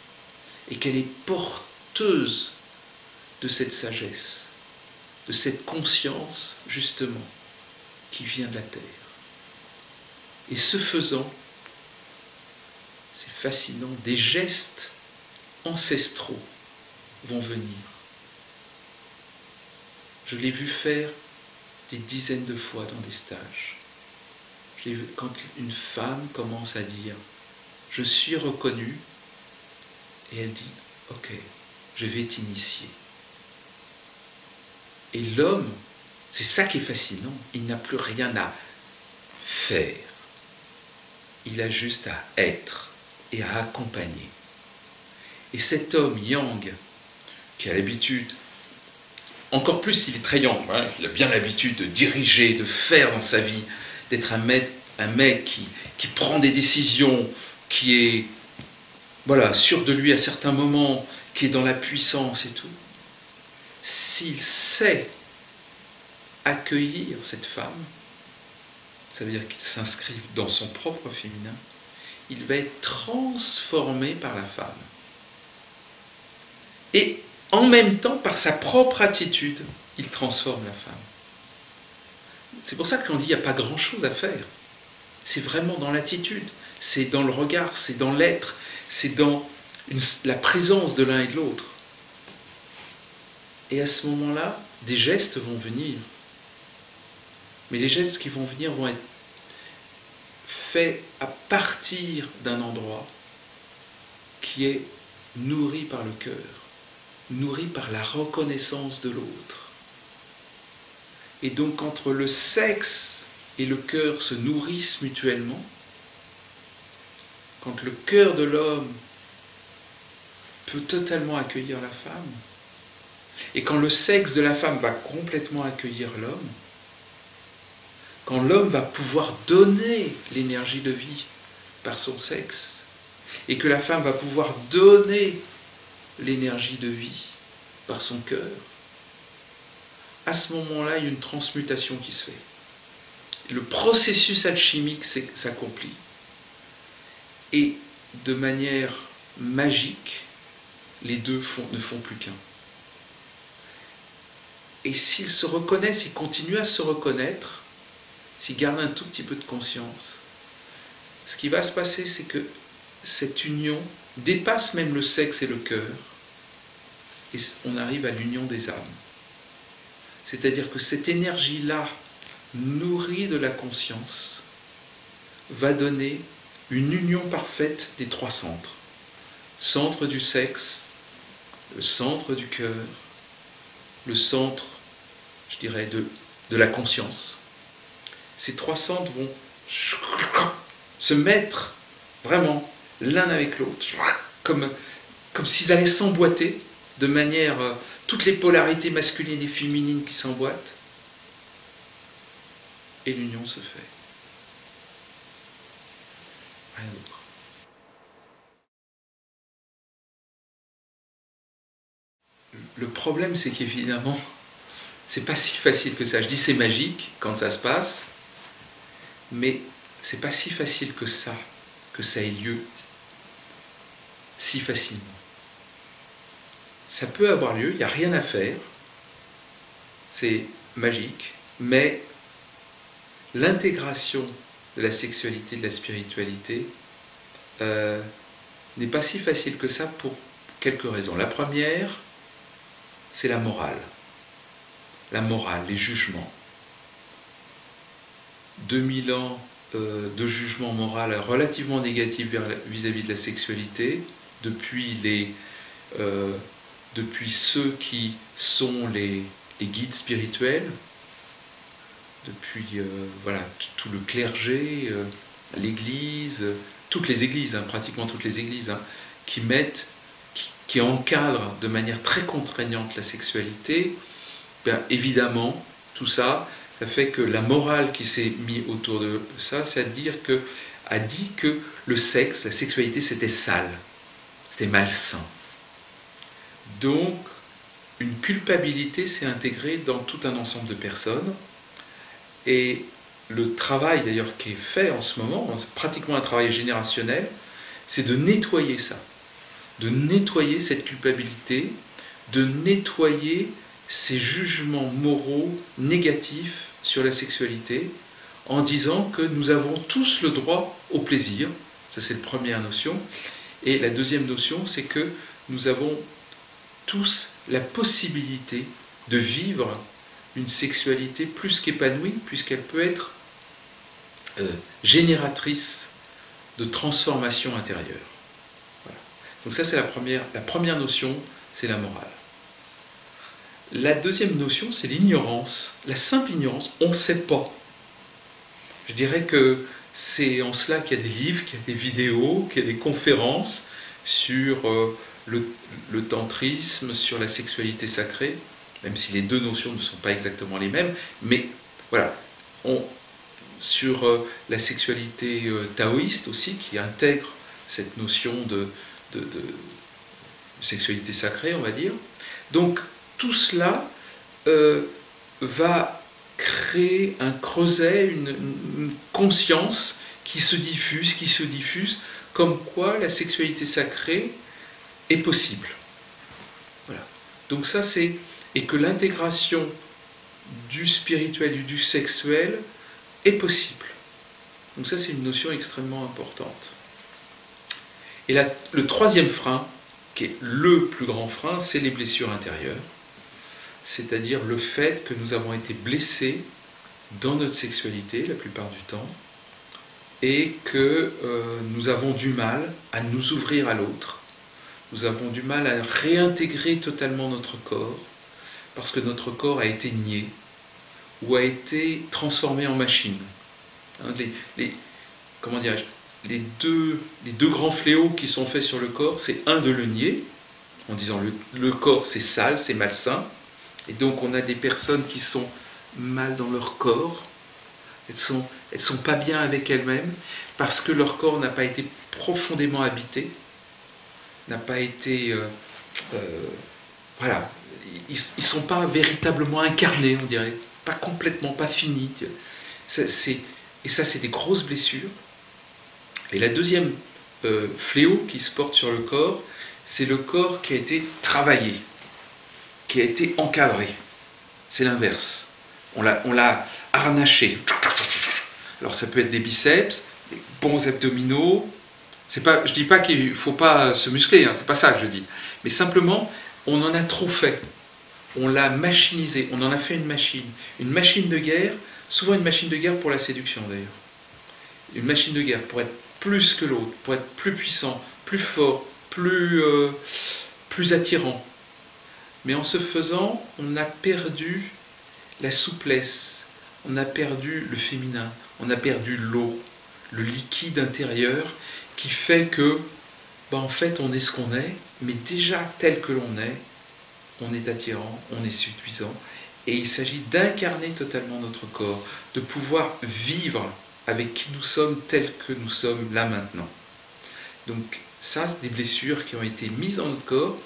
Et qu'elle est porteuse de cette sagesse, de cette conscience, justement, qui vient de la terre. Et ce faisant, c'est fascinant, des gestes ancestraux vont venir. Je l'ai vu faire des dizaines de fois dans des stages. Je l'ai vu quand une femme commence à dire « Je suis reconnue », et elle dit « Ok, je vais t'initier ». Et l'homme, c'est ça qui est fascinant, il n'a plus rien à faire. Il a juste à être et à accompagner. Et cet homme yang, qui a l'habitude, encore plus il est très yang, hein, il a bien l'habitude de diriger, de faire dans sa vie, d'être un mec qui prend des décisions, qui est sûr de lui à certains moments, qui est dans la puissance et tout. S'il sait accueillir cette femme, ça veut dire qu'il s'inscrit dans son propre féminin, il va être transformé par la femme. Et en même temps, par sa propre attitude, il transforme la femme. C'est pour ça qu'on dit qu'il n'y a pas grand-chose à faire. C'est vraiment dans l'attitude, c'est dans le regard, c'est dans l'être, c'est dans la présence de l'un et de l'autre. Et à ce moment-là, des gestes vont venir. Mais les gestes qui vont venir vont être faits à partir d'un endroit qui est nourri par le cœur, nourri par la reconnaissance de l'autre. Et donc, entre le sexe et le cœur se nourrissent mutuellement, quand le cœur de l'homme peut totalement accueillir la femme, et quand le sexe de la femme va complètement accueillir l'homme, quand l'homme va pouvoir donner l'énergie de vie par son sexe, et que la femme va pouvoir donner l'énergie de vie par son cœur, à ce moment-là, il y a une transmutation qui se fait. Le processus alchimique s'accomplit. Et de manière magique, les deux ne font plus qu'un. Et s'ils se reconnaissent, ils continuent à se reconnaître, s'ils gardent un tout petit peu de conscience, ce qui va se passer, c'est que cette union dépasse même le sexe et le cœur, et on arrive à l'union des âmes. C'est-à-dire que cette énergie-là, nourrie de la conscience, va donner une union parfaite des trois centres. Centre du sexe, le centre du cœur, le centre, je dirais, de la conscience. Ces trois centres vont se mettre vraiment l'un avec l'autre, comme s'ils allaient s'emboîter, de manière, toutes les polarités masculines et féminines qui s'emboîtent, et l'union se fait. Rien d'autre. Le problème, c'est qu'évidemment, c'est pas si facile que ça. Je dis c'est magique quand ça se passe, mais c'est pas si facile que ça ait lieu si facilement. Ça peut avoir lieu, il n'y a rien à faire, c'est magique, mais l'intégration de la sexualité, de la spiritualité, n'est pas si facile que ça pour quelques raisons. La première, c'est la morale. La morale, les jugements. 2000 ans de jugement moral relativement négatif vis-à-vis de la sexualité, depuis ceux qui sont les guides spirituels, depuis voilà, tout le clergé, l'Église, toutes les églises, pratiquement toutes les églises, qui encadrent de manière très contraignante la sexualité, bien, évidemment, tout ça, ça fait que la morale qui s'est mise autour de ça, a dit que le sexe, la sexualité, c'était sale, c'était malsain. Donc, une culpabilité s'est intégrée dans tout un ensemble de personnes. Et le travail d'ailleurs qui est fait en ce moment, c'est pratiquement un travail générationnel, c'est de nettoyer ça, de nettoyer cette culpabilité, de nettoyer ces jugements moraux négatifs sur la sexualité, en disant que nous avons tous le droit au plaisir, ça c'est la première notion, et la deuxième notion c'est que nous avons tous la possibilité de vivre une sexualité plus qu'épanouie, puisqu'elle peut être génératrice de transformation intérieure. Voilà. Donc ça c'est la première notion, c'est la morale. La deuxième notion, c'est l'ignorance, la simple ignorance, on ne sait pas. Je dirais que c'est en cela qu'il y a des livres, qu'il y a des vidéos, qu'il y a des conférences sur le tantrisme, sur la sexualité sacrée, même si les deux notions ne sont pas exactement les mêmes, mais voilà, sur la sexualité taoïste aussi, qui intègre cette notion de sexualité sacrée, on va dire. Donc, tout cela va créer un creuset, une conscience qui se diffuse, comme quoi la sexualité sacrée est possible. Voilà. Donc ça c'est... Et que l'intégration du spirituel et du sexuel est possible. Donc ça c'est une notion extrêmement importante. Et là, le troisième frein, qui est le plus grand frein, c'est les blessures intérieures. C'est-à-dire le fait que nous avons été blessés dans notre sexualité la plupart du temps, et que nous avons du mal à nous ouvrir à l'autre. Nous avons du mal à réintégrer totalement notre corps, parce que notre corps a été nié, ou a été transformé en machine. Comment dirais-je, les deux grands fléaux qui sont faits sur le corps, c'est un de le nier, en disant le corps c'est sale, c'est malsain, et donc on a des personnes qui sont mal dans leur corps, elles sont pas bien avec elles-mêmes, parce que leur corps n'a pas été profondément habité, n'a pas été... voilà, ils ne sont pas véritablement incarnés, on dirait, pas complètement, pas finis. Et ça, c'est des grosses blessures. Et la deuxième fléau qui se porte sur le corps, c'est le corps qui a été travaillé, qui a été encadré. C'est l'inverse. On l'a harnaché. Alors ça peut être des biceps, des bons abdominaux. Je ne dis pas qu'il ne faut pas se muscler, hein, c'est pas ça que je dis. Mais simplement, on en a trop fait. On l'a machinisé, on en a fait une machine. Une machine de guerre, souvent une machine de guerre pour la séduction d'ailleurs. Une machine de guerre pour être plus que l'autre, pour être plus puissant, plus fort, plus attirant. Mais en ce faisant, on a perdu la souplesse, on a perdu le féminin, on a perdu l'eau, le liquide intérieur qui fait que, en fait, on est ce qu'on est, mais déjà tel que l'on est, on est attirant, on est séduisant. Et il s'agit d'incarner totalement notre corps, de pouvoir vivre avec qui nous sommes tels que nous sommes là maintenant. Donc ça, c'est des blessures qui ont été mises dans notre corps,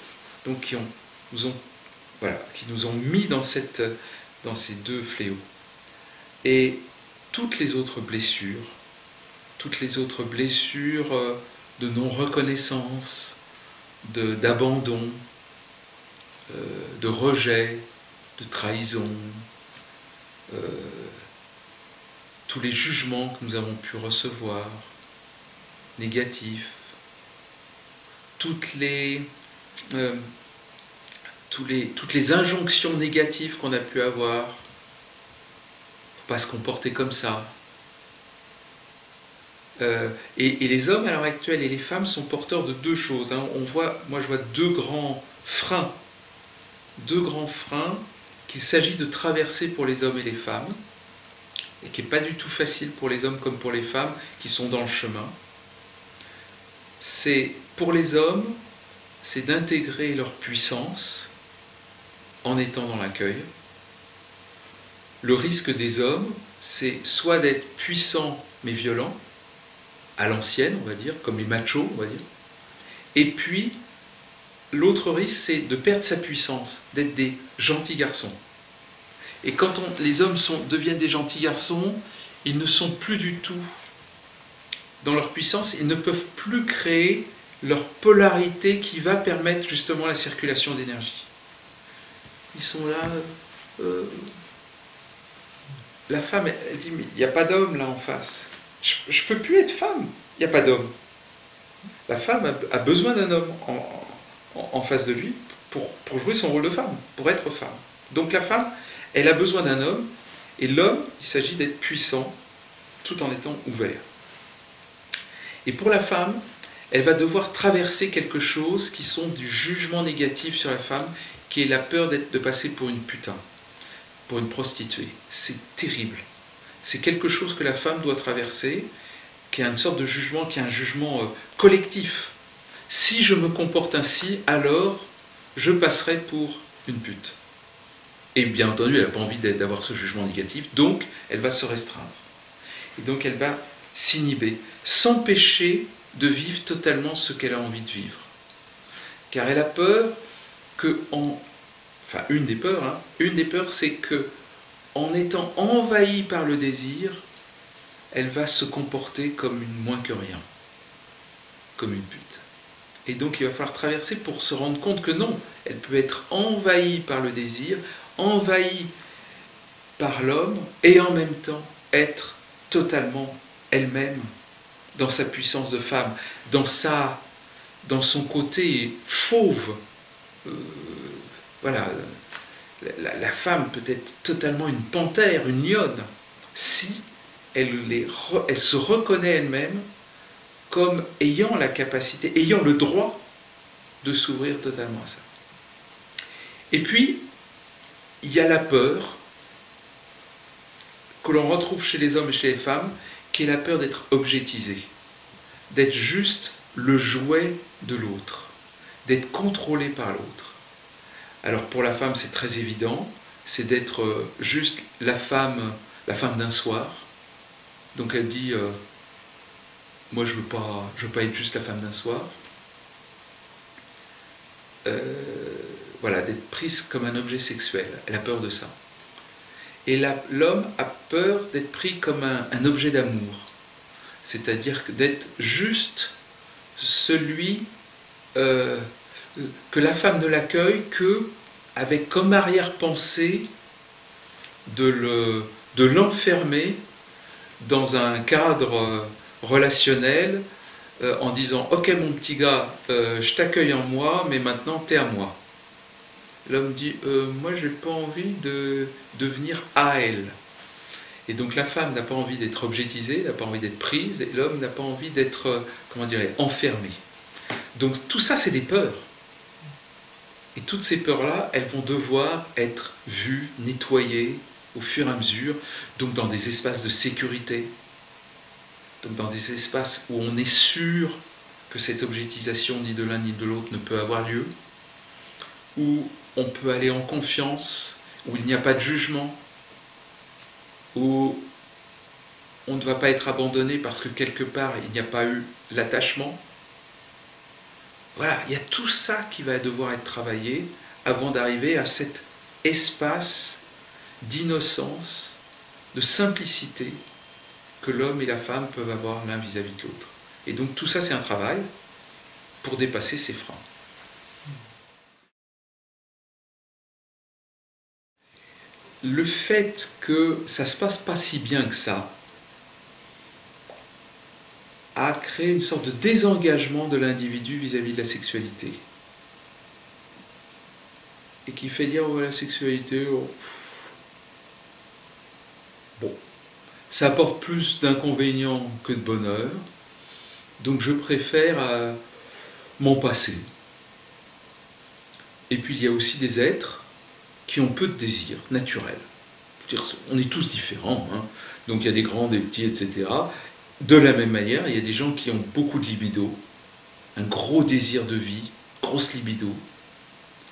donc qui nous ont mis dans ces deux fléaux. Et toutes les autres blessures de non-reconnaissance, d'abandon, de rejet, de trahison, tous les jugements que nous avons pu recevoir, négatifs, toutes les injonctions négatives qu'on a pu avoir, faut pas se comporter comme ça. Et les hommes à l'heure actuelle et les femmes sont porteurs de deux choses. Hein. Moi je vois deux grands freins qu'il s'agit de traverser pour les hommes et les femmes, et qui n'est pas du tout facile pour les hommes comme pour les femmes qui sont dans le chemin. Pour les hommes, c'est d'intégrer leur puissance en étant dans l'accueil. Le risque des hommes, c'est soit d'être puissants mais violents, à l'ancienne, on va dire, comme les machos, on va dire. Et puis, l'autre risque, c'est de perdre sa puissance, d'être des gentils garçons. Et quand les hommes deviennent des gentils garçons, ils ne sont plus du tout dans leur puissance, ils ne peuvent plus créer leur polarité qui va permettre justement la circulation d'énergie. Ils sont là... La femme, elle dit, mais il n'y a pas d'homme là en face. Je ne peux plus être femme, il n'y a pas d'homme. La femme a besoin d'un homme en face de lui pour jouer son rôle de femme, pour être femme. Donc la femme, elle a besoin d'un homme, et l'homme, il s'agit d'être puissant tout en étant ouvert. Et pour la femme, elle va devoir traverser quelque chose qui sont du jugement négatif sur la femme, qui est la peur de passer pour une putain, pour une prostituée. C'est terrible. C'est quelque chose que la femme doit traverser, qui est une sorte de jugement, qui est un jugement collectif. Si je me comporte ainsi, alors je passerai pour une pute. Et bien entendu, elle n'a pas envie d'avoir ce jugement négatif, donc elle va se restreindre. Et donc elle va s'inhiber, s'empêcher de vivre totalement ce qu'elle a envie de vivre. Car elle a peur une des peurs, c'est que en étant envahie par le désir, elle va se comporter comme une moins que rien, comme une pute. Et donc il va falloir traverser pour se rendre compte que non, elle peut être envahie par le désir, envahie par l'homme, et en même temps être totalement elle-même, dans sa puissance de femme, dans son côté fauve. Voilà, la femme peut être totalement une panthère, une lionne, si elle se reconnaît elle-même comme ayant la capacité, ayant le droit de s'ouvrir totalement à ça. Et puis, il y a la peur que l'on retrouve chez les hommes et chez les femmes, qui est la peur d'être objetisé, d'être juste le jouet de l'autre, d'être contrôlé par l'autre. Alors pour la femme, c'est très évident, c'est d'être juste la femme d'un soir. Donc elle dit, moi je veux pas être juste la femme d'un soir. voilà, d'être prise comme un objet sexuel. Elle a peur de ça. Et l'homme a peur d'être pris comme un objet d'amour. C'est-à-dire d'être juste celui que la femme ne l'accueille que avec comme arrière-pensée de l'enfermer dans un cadre relationnel en disant « Ok mon petit gars, je t'accueille en moi, mais maintenant t'es à moi ». L'homme dit moi j'ai pas envie de devenir à elle. Et donc la femme n'a pas envie d'être objetisée, n'a pas envie d'être prise, et l'homme n'a pas envie d'être, comment dirais, enfermé. Donc tout ça c'est des peurs. Et toutes ces peurs-là, elles vont devoir être vues, nettoyées au fur et à mesure, donc dans des espaces de sécurité, donc dans des espaces où on est sûr que cette objetisation ni de l'un ni de l'autre ne peut avoir lieu, où on peut aller en confiance, où il n'y a pas de jugement, où on ne va pas être abandonné parce que quelque part il n'y a pas eu l'attachement. Voilà, il y a tout ça qui va devoir être travaillé avant d'arriver à cet espace d'innocence, de simplicité que l'homme et la femme peuvent avoir l'un vis-à-vis de l'autre. Et donc tout ça c'est un travail pour dépasser ces freins. Le fait que ça ne se passe pas si bien que ça a créé une sorte de désengagement de l'individu vis-à-vis de la sexualité. Et qui fait dire, oh, la sexualité, oh. Bon, ça apporte plus d'inconvénients que de bonheur, donc je préfère m'en passer. Et puis il y a aussi des êtres qui ont peu de désirs naturels. On est tous différents, hein. Donc il y a des grands, des petits, etc. De la même manière, il y a des gens qui ont beaucoup de libido, un gros désir de vie, grosse libido,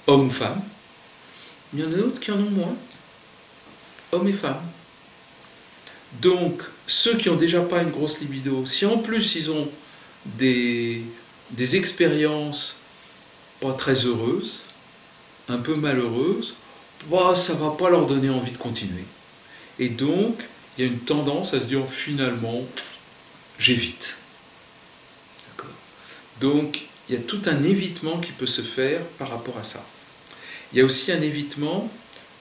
homme ou femme. Il y en a d'autres qui en ont moins, hommes et femmes. Donc, ceux qui n'ont déjà pas une grosse libido, si en plus ils ont des expériences pas très heureuses, un peu malheureuses, bah, ça ne va pas leur donner envie de continuer. Et donc, il y a une tendance à se dire finalement, j'évite. D'accord ? Donc, il y a tout un évitement qui peut se faire par rapport à ça. Il y a aussi un évitement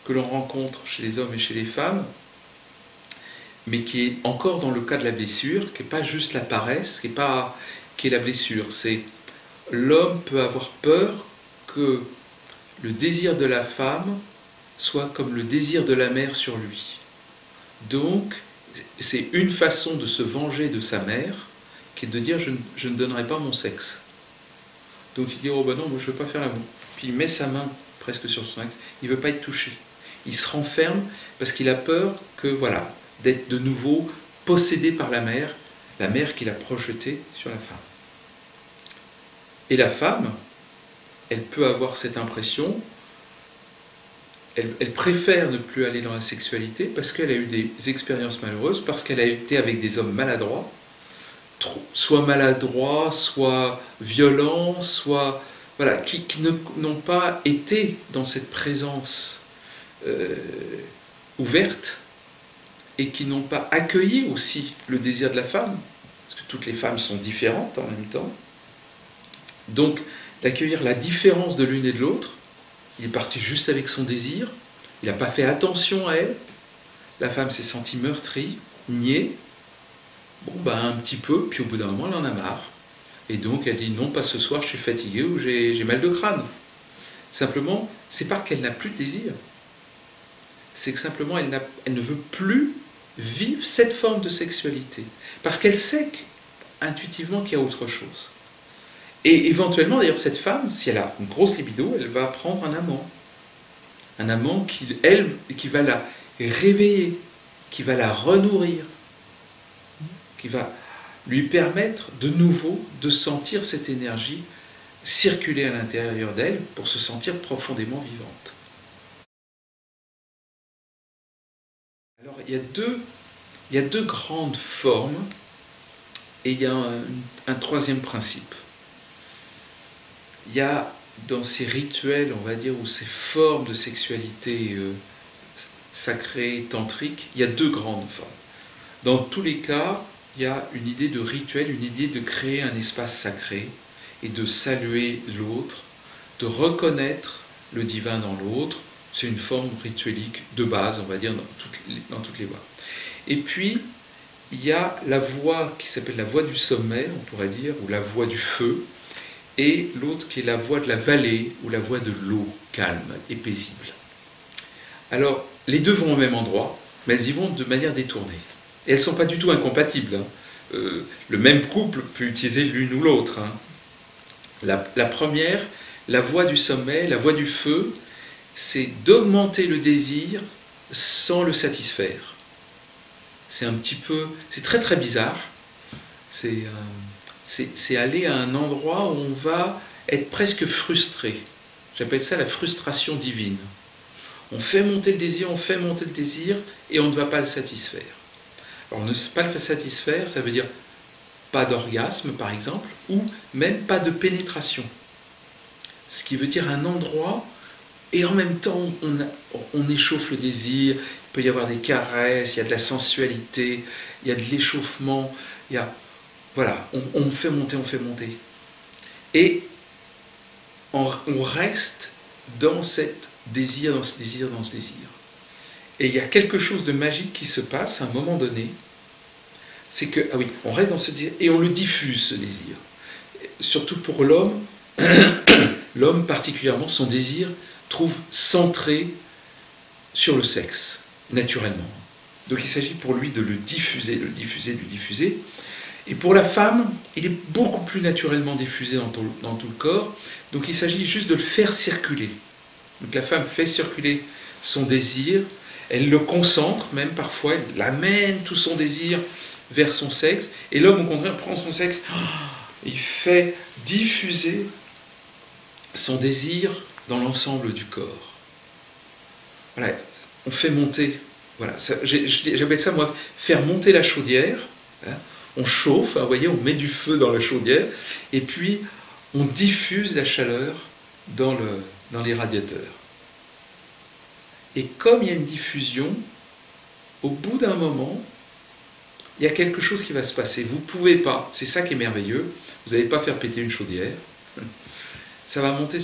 que l'on rencontre chez les hommes et chez les femmes, mais qui est encore dans le cas de la blessure, qui n'est pas juste la paresse, qui est la blessure. C'est l'homme peut avoir peur que le désir de la femme soit comme le désir de la mère sur lui. Donc, c'est une façon de se venger de sa mère, qui est de dire je ne donnerai pas mon sexe. Donc il dit oh ben non, moi je ne veux pas faire l'amour. Puis il met sa main presque sur son sexe, il ne veut pas être touché. Il se renferme parce qu'il a peur que voilà, d'être de nouveau possédé par la mère qu'il a projetée sur la femme. Et la femme, elle peut avoir cette impression, elle préfère ne plus aller dans la sexualité parce qu'elle a eu des expériences malheureuses, parce qu'elle a été avec des hommes maladroits, soit maladroits, soit violents, soit voilà, qui n'ont pas été dans cette présence ouverte et qui n'ont pas accueilli aussi le désir de la femme, parce que toutes les femmes sont différentes en même temps. Donc, d'accueillir la différence de l'une et de l'autre, il est parti juste avec son désir, il n'a pas fait attention à elle, la femme s'est sentie meurtrie, niée, bon ben un petit peu, puis au bout d'un moment elle en a marre. Et donc elle dit non, pas ce soir, je suis fatiguée ou j'ai mal de crâne. Simplement, c'est pas qu'elle n'a plus de désir, c'est que simplement elle ne veut plus vivre cette forme de sexualité. Parce qu'elle sait intuitivement qu'il y a autre chose. Et éventuellement, d'ailleurs, cette femme, si elle a une grosse libido, elle va prendre un amant. Un amant qui va la réveiller, qui va la renourrir, qui va lui permettre de nouveau de sentir cette énergie circuler à l'intérieur d'elle pour se sentir profondément vivante. Alors, il y a deux grandes formes et il y a un troisième principe. Il y a dans ces rituels, on va dire, ou ces formes de sexualité sacrée, tantrique, il y a deux grandes formes. Dans tous les cas, il y a une idée de rituel, une idée de créer un espace sacré et de saluer l'autre, de reconnaître le divin dans l'autre. C'est une forme rituelique de base, on va dire, dans toutes les voies. Et puis, il y a la voie qui s'appelle la voie du sommet, on pourrait dire, ou la voie du feu, et l'autre qui est la voie de la vallée, ou la voie de l'eau, calme et paisible. Alors, les deux vont au même endroit, mais elles y vont de manière détournée. Et elles ne sont pas du tout incompatibles. Hein. Le même couple peut utiliser l'une ou l'autre. Hein. La première, la voie du sommet, la voie du feu, c'est d'augmenter le désir sans le satisfaire. C'est un petit peu, c'est très très bizarre. C'est aller à un endroit où on va être presque frustré. J'appelle ça la frustration divine. On fait monter le désir, et on ne va pas le satisfaire. Alors ne pas le satisfaire, ça veut dire pas d'orgasme par exemple, ou même pas de pénétration. Ce qui veut dire un endroit, et en même temps on échauffe le désir, il peut y avoir des caresses, il y a de la sensualité, il y a de l'échauffement, voilà, on fait monter. Et on reste dans ce désir. Et il y a quelque chose de magique qui se passe à un moment donné, c'est que, on reste dans ce désir et on le diffuse, ce désir. Surtout pour l'homme, l'homme particulièrement, son désir trouve centré sur le sexe, naturellement. Donc il s'agit pour lui de le diffuser. Et pour la femme, il est beaucoup plus naturellement diffusé dans tout le corps, donc il s'agit juste de le faire circuler. Donc la femme fait circuler son désir, elle le concentre même parfois, elle amène tout son désir vers son sexe, et l'homme au contraire prend son sexe, il fait diffuser son désir dans l'ensemble du corps. Voilà, on fait monter, voilà, j'appelle ça moi faire monter la chaudière, hein, on chauffe, hein, vous voyez, on met du feu dans la chaudière, et puis on diffuse la chaleur dans les radiateurs. Et comme il y a une diffusion, au bout d'un moment, il y a quelque chose qui va se passer. Vous ne pouvez pas, c'est ça qui est merveilleux, vous n'allez pas faire péter une chaudière, ça va monter,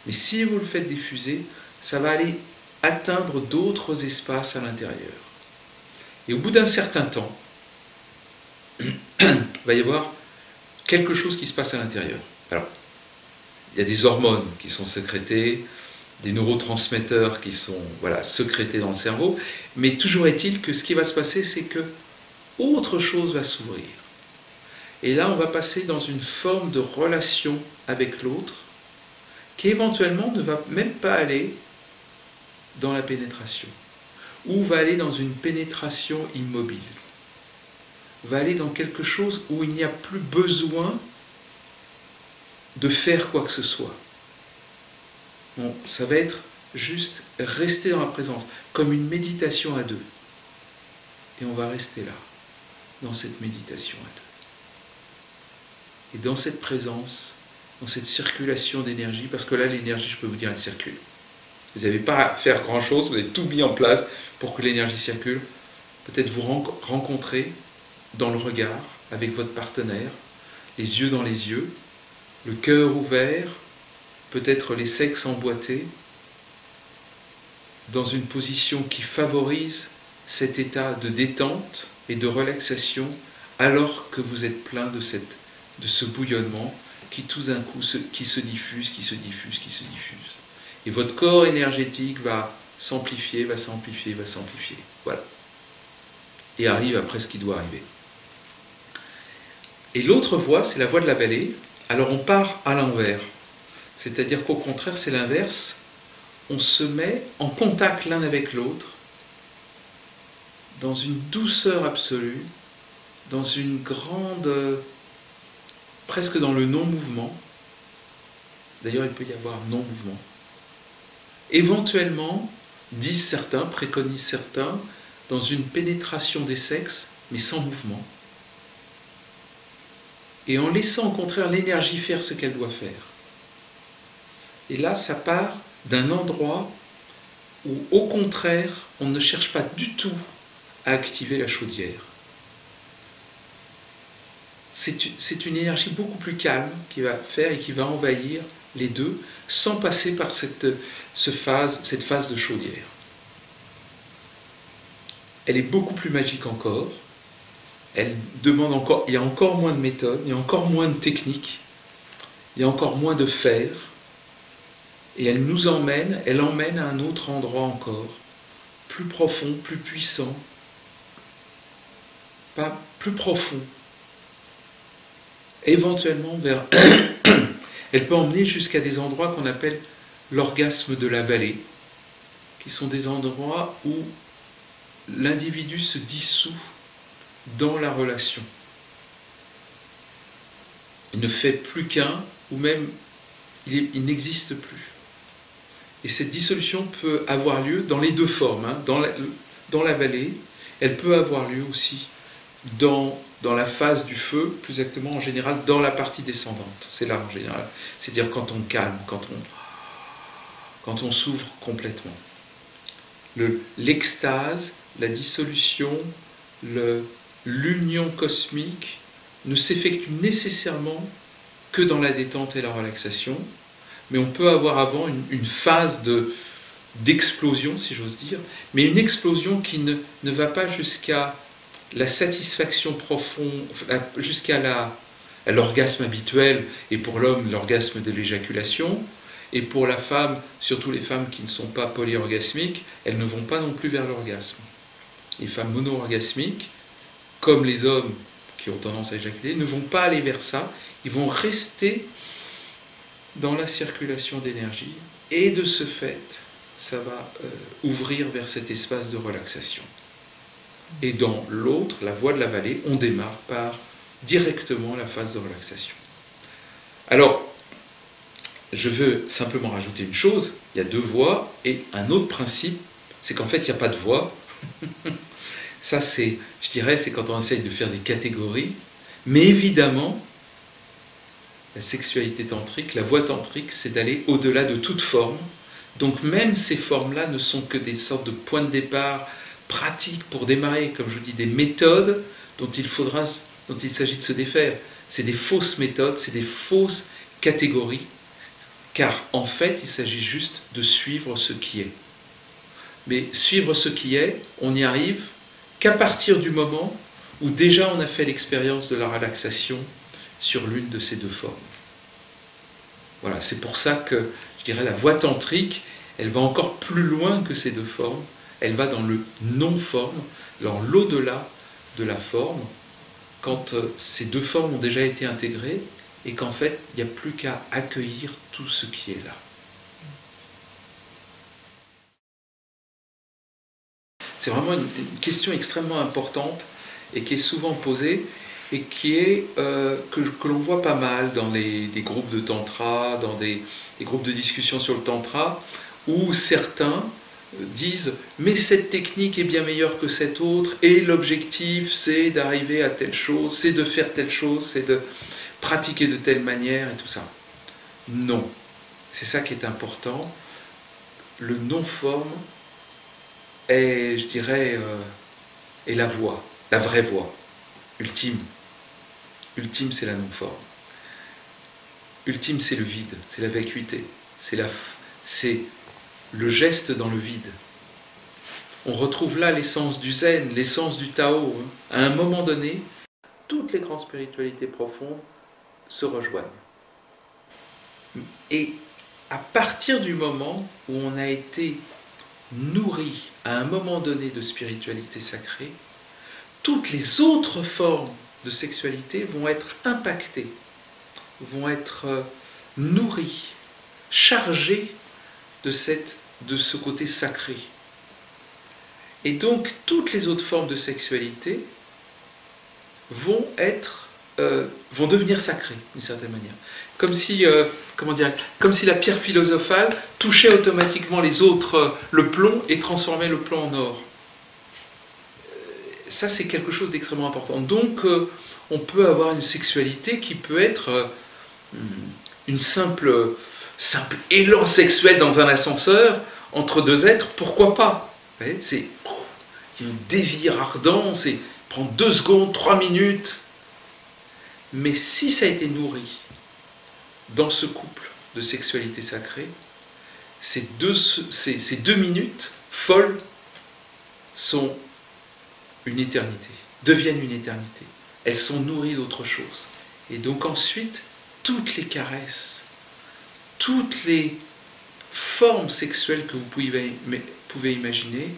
mais si vous le faites diffuser, ça va aller atteindre d'autres espaces à l'intérieur. Et au bout d'un certain temps, il va y avoir quelque chose qui se passe à l'intérieur. Alors, il y a des hormones qui sont sécrétées, des neurotransmetteurs qui sont sécrétés dans le cerveau, mais toujours est-il que ce qui va se passer, c'est que autre chose va s'ouvrir. Et là, on va passer dans une forme de relation avec l'autre qui éventuellement ne va même pas aller dans la pénétration, ou va aller dans une pénétration immobile, va aller dans quelque chose où il n'y a plus besoin de faire quoi que ce soit. Bon, ça va être juste rester dans la présence, comme une méditation à deux. Et on va rester là, dans cette méditation à deux. Et dans cette présence, dans cette circulation d'énergie, parce que là, l'énergie, je peux vous dire, elle circule. Vous n'avez pas à faire grand-chose, vous avez tout mis en place pour que l'énergie circule. Peut-être vous rencontrer dans le regard, avec votre partenaire, les yeux dans les yeux, le cœur ouvert, peut-être les sexes emboîtés, dans une position qui favorise cet état de détente et de relaxation, alors que vous êtes plein de ce bouillonnement qui tout d'un coup qui se diffuse. Et votre corps énergétique va s'amplifier. Voilà. Et arrive après ce qui doit arriver. Et l'autre voie, c'est la voie de la vallée. Alors on part à l'envers. C'est-à-dire qu'au contraire, c'est l'inverse. On se met en contact l'un avec l'autre, dans une douceur absolue, dans une grande... presque dans le non-mouvement. D'ailleurs, il peut y avoir non-mouvement. Éventuellement, disent certains, préconisent certains, dans une pénétration des sexes, mais sans mouvement. Et en laissant au contraire l'énergie faire ce qu'elle doit faire. Et là, ça part d'un endroit où, au contraire, on ne cherche pas du tout à activer la chaudière. C'est une énergie beaucoup plus calme qui va faire et qui va envahir les deux sans passer par cette phase de chaudière. Elle est beaucoup plus magique encore. Elle demande encore, il y a encore moins de méthodes, il y a encore moins de techniques, il y a encore moins de faire. Et elle emmène à un autre endroit encore, plus profond, plus puissant, pas plus profond. Éventuellement vers... Elle peut emmener jusqu'à des endroits qu'on appelle l'orgasme de la vallée, qui sont des endroits où l'individu se dissout dans la relation. Il ne fait plus qu'un, ou même il n'existe plus. Et cette dissolution peut avoir lieu dans les deux formes, hein, dans la vallée, elle peut avoir lieu aussi dans la phase du feu, plus exactement en général dans la partie descendante. C'est là en général, c'est-à-dire quand on calme, quand on s'ouvre complètement. L'extase, la dissolution, l'union cosmique ne s'effectue nécessairement que dans la détente et la relaxation, mais on peut avoir avant une phase d'explosion, si j'ose dire, mais une explosion qui ne va pas jusqu'à la satisfaction profonde, jusqu'à l'orgasme habituel, et pour l'homme, l'orgasme de l'éjaculation, et pour la femme, surtout les femmes qui ne sont pas polyorgasmiques, elles ne vont pas non plus vers l'orgasme. Les femmes mono-orgasmiques, comme les hommes qui ont tendance à éjaculer, ne vont pas aller vers ça, ils vont rester dans la circulation d'énergie, et de ce fait, ça va ouvrir vers cet espace de relaxation. Et dans l'autre, la voie de la vallée, on démarre par directement la phase de relaxation. Alors, je veux simplement rajouter une chose, il y a deux voies, et un autre principe, c'est qu'en fait, il n'y a pas de voie. Ça, je dirais, c'est quand on essaye de faire des catégories, mais évidemment, la sexualité tantrique, la voie tantrique, c'est d'aller au-delà de toute forme. Donc même ces formes-là ne sont que des sortes de points de départ pratiques pour démarrer, comme je vous dis, des méthodes dont il s'agit de se défaire. C'est des fausses méthodes, c'est des fausses catégories, car en fait, il s'agit juste de suivre ce qui est. Mais suivre ce qui est, on n'y arrive qu'à partir du moment où déjà on a fait l'expérience de la relaxation sur l'une de ces deux formes. Voilà, c'est pour ça que, je dirais, la voie tantrique, elle va encore plus loin que ces deux formes, elle va dans le non-forme, dans l'au-delà de la forme, quand ces deux formes ont déjà été intégrées, et qu'en fait, il n'y a plus qu'à accueillir tout ce qui est là. C'est vraiment une question extrêmement importante, et qui est souvent posée, et qui est que l'on voit pas mal dans des groupes de tantra, dans des groupes de discussion sur le tantra, où certains disent « mais cette technique est bien meilleure que cette autre, et l'objectif c'est d'arriver à telle chose, c'est de faire telle chose, c'est de pratiquer de telle manière, et tout ça ». Non, c'est ça qui est important. Le non-forme est, je dirais, est la voie, la vraie voie, ultime. Ultime, c'est la non-forme. Ultime, c'est le vide, c'est la vacuité, c'est le geste dans le vide. On retrouve là l'essence du zen, l'essence du Tao. À un moment donné, toutes les grandes spiritualités profondes se rejoignent. Et à partir du moment où on a été nourri à un moment donné de spiritualité sacrée, toutes les autres formes de sexualité vont être impactées, vont être nourries, chargées de ce côté sacré. Et donc, toutes les autres formes de sexualité vont devenir sacrées, d'une certaine manière. Comme si, comme si la pierre philosophale touchait automatiquement les autres, le plomb, et transformait le plomb en or. Ça, c'est quelque chose d'extrêmement important. Donc, on peut avoir une sexualité qui peut être une simple simple élan sexuel dans un ascenseur, entre deux êtres, pourquoi pas? C'est un désir ardent, c'est prend 2 secondes, 3 minutes. Mais si ça a été nourri dans ce couple de sexualité sacrée, ces 2 minutes folles sont une éternité, deviennent une éternité. Elles sont nourries d'autre chose. Et donc ensuite, toutes les caresses, toutes les formes sexuelles que vous pouvez imaginer,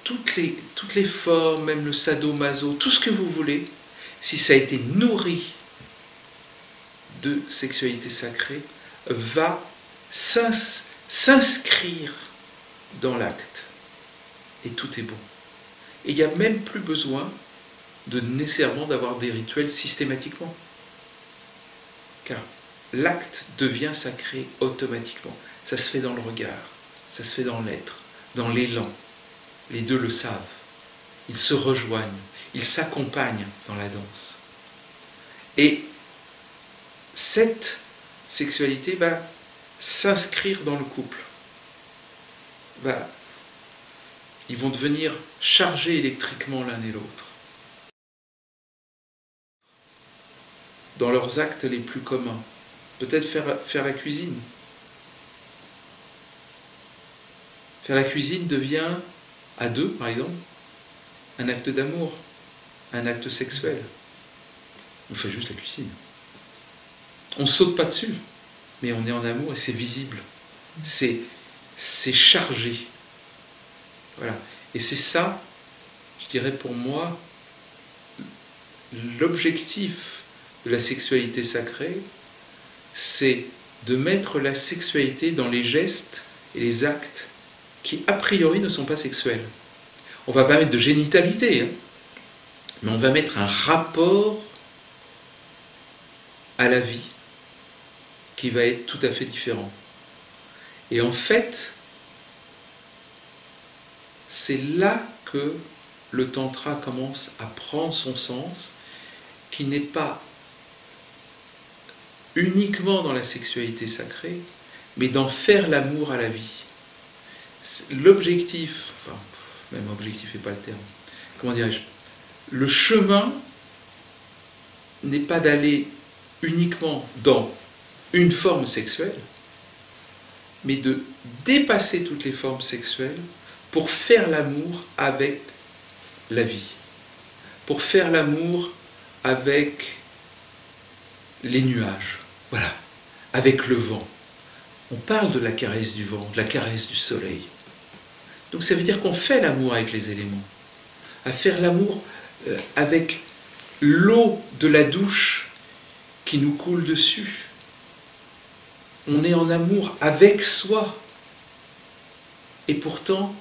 toutes les formes, même le sadomaso, tout ce que vous voulez, si ça a été nourri de sexualité sacrée, va s'inscrire dans l'acte. Et tout est bon. Et il n'y a même plus besoin nécessairement d'avoir des rituels systématiquement. Car l'acte devient sacré automatiquement. Ça se fait dans le regard, ça se fait dans l'être, dans l'élan. Les deux le savent. Ils se rejoignent, ils s'accompagnent dans la danse. Et cette sexualité va s'inscrire dans le couple. Ils vont devenir chargés électriquement l'un et l'autre. Dans leurs actes les plus communs. Peut-être faire la cuisine. Faire la cuisine devient, à deux par exemple, un acte d'amour, un acte sexuel. On fait juste la cuisine. On ne saute pas dessus, mais on est en amour et c'est visible. C'est chargé. Voilà. Et c'est ça, je dirais pour moi, l'objectif de la sexualité sacrée, c'est de mettre la sexualité dans les gestes et les actes qui, a priori, ne sont pas sexuels. On ne va pas mettre de génitalité, hein, mais on va mettre un rapport à la vie qui va être tout à fait différent. Et en fait, c'est là que le tantra commence à prendre son sens, qui n'est pas uniquement dans la sexualité sacrée, mais d'en faire l'amour à la vie. L'objectif, enfin, même objectif n'est pas le terme, comment dirais-je, le chemin n'est pas d'aller uniquement dans une forme sexuelle, mais de dépasser toutes les formes sexuelles pour faire l'amour avec la vie, pour faire l'amour avec les nuages, voilà, avec le vent. On parle de la caresse du vent, de la caresse du soleil. Donc ça veut dire qu'on fait l'amour avec les éléments, à faire l'amour avec l'eau de la douche qui nous coule dessus. On est en amour avec soi. Et pourtant,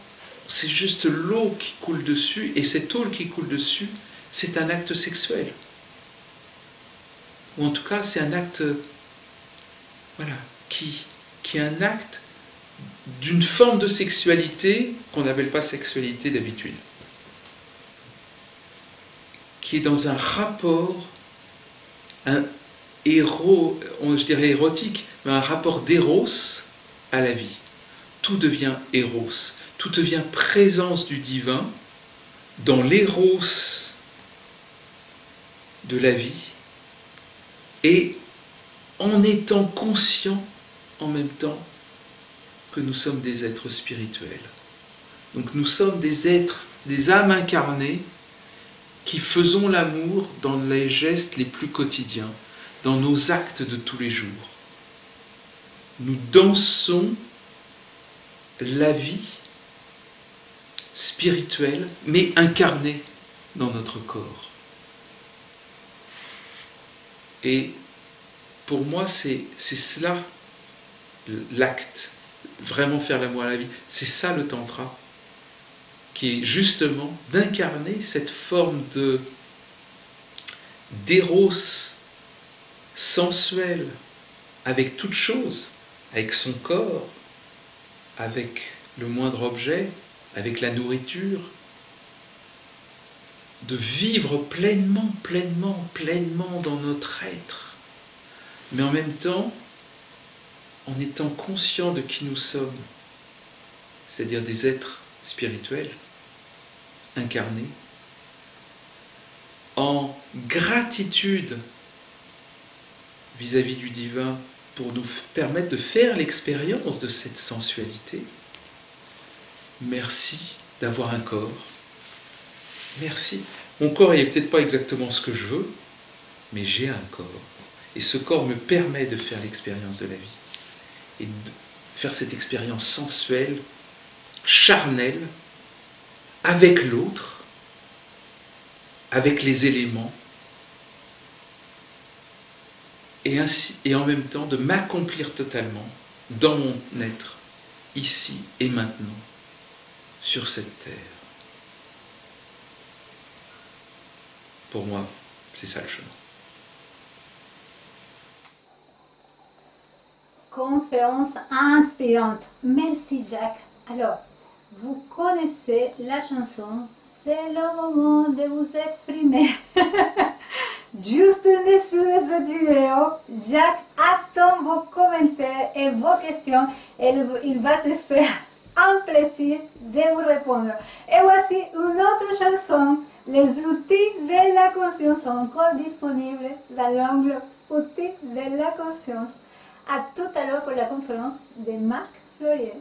c'est juste l'eau qui coule dessus, et cette eau qui coule dessus, c'est un acte sexuel. Ou en tout cas, c'est un acte, voilà, qui est un acte d'une forme de sexualité qu'on n'appelle pas sexualité d'habitude, qui est dans un rapport, je dirais érotique, mais un rapport d'éros à la vie. Tout devient éros, tout devient présence du divin dans l'éros de la vie, et en étant conscient en même temps que nous sommes des êtres spirituels. Donc nous sommes des êtres, des âmes incarnées qui faisons l'amour dans les gestes les plus quotidiens, dans nos actes de tous les jours. Nous dansons la vie spirituelle, mais incarnée dans notre corps. Et pour moi, c'est cela l'acte, vraiment faire l'amour à la vie. C'est ça le tantra, qui est justement d'incarner cette forme d'éros sensuel avec toute chose, avec son corps, avec le moindre objet, avec la nourriture, de vivre pleinement, pleinement, pleinement dans notre être, mais en même temps en étant conscient de qui nous sommes, c'est-à-dire des êtres spirituels, incarnés, en gratitude vis-à-vis du divin pour nous permettre de faire l'expérience de cette sensualité. Merci d'avoir un corps. Merci. Mon corps, il n'est peut-être pas exactement ce que je veux, mais j'ai un corps. Et ce corps me permet de faire l'expérience de la vie. Et de faire cette expérience sensuelle, charnelle, avec l'autre, avec les éléments, et en même temps de m'accomplir totalement dans mon être, ici et maintenant, sur cette terre. Pour moi, c'est ça le chemin. Conférence inspirante. Merci Jacques. Alors, vous connaissez la chanson, c'est le moment de vous exprimer. Juste en dessous de cette vidéo, Jacques attend vos commentaires et vos questions et il va se faire un plaisir de vous répondre. Et voici une autre chanson. Les outils de la conscience sont encore disponibles dans l'angle outils de la conscience. À tout à l'heure pour la conférence de Marc Fleurier.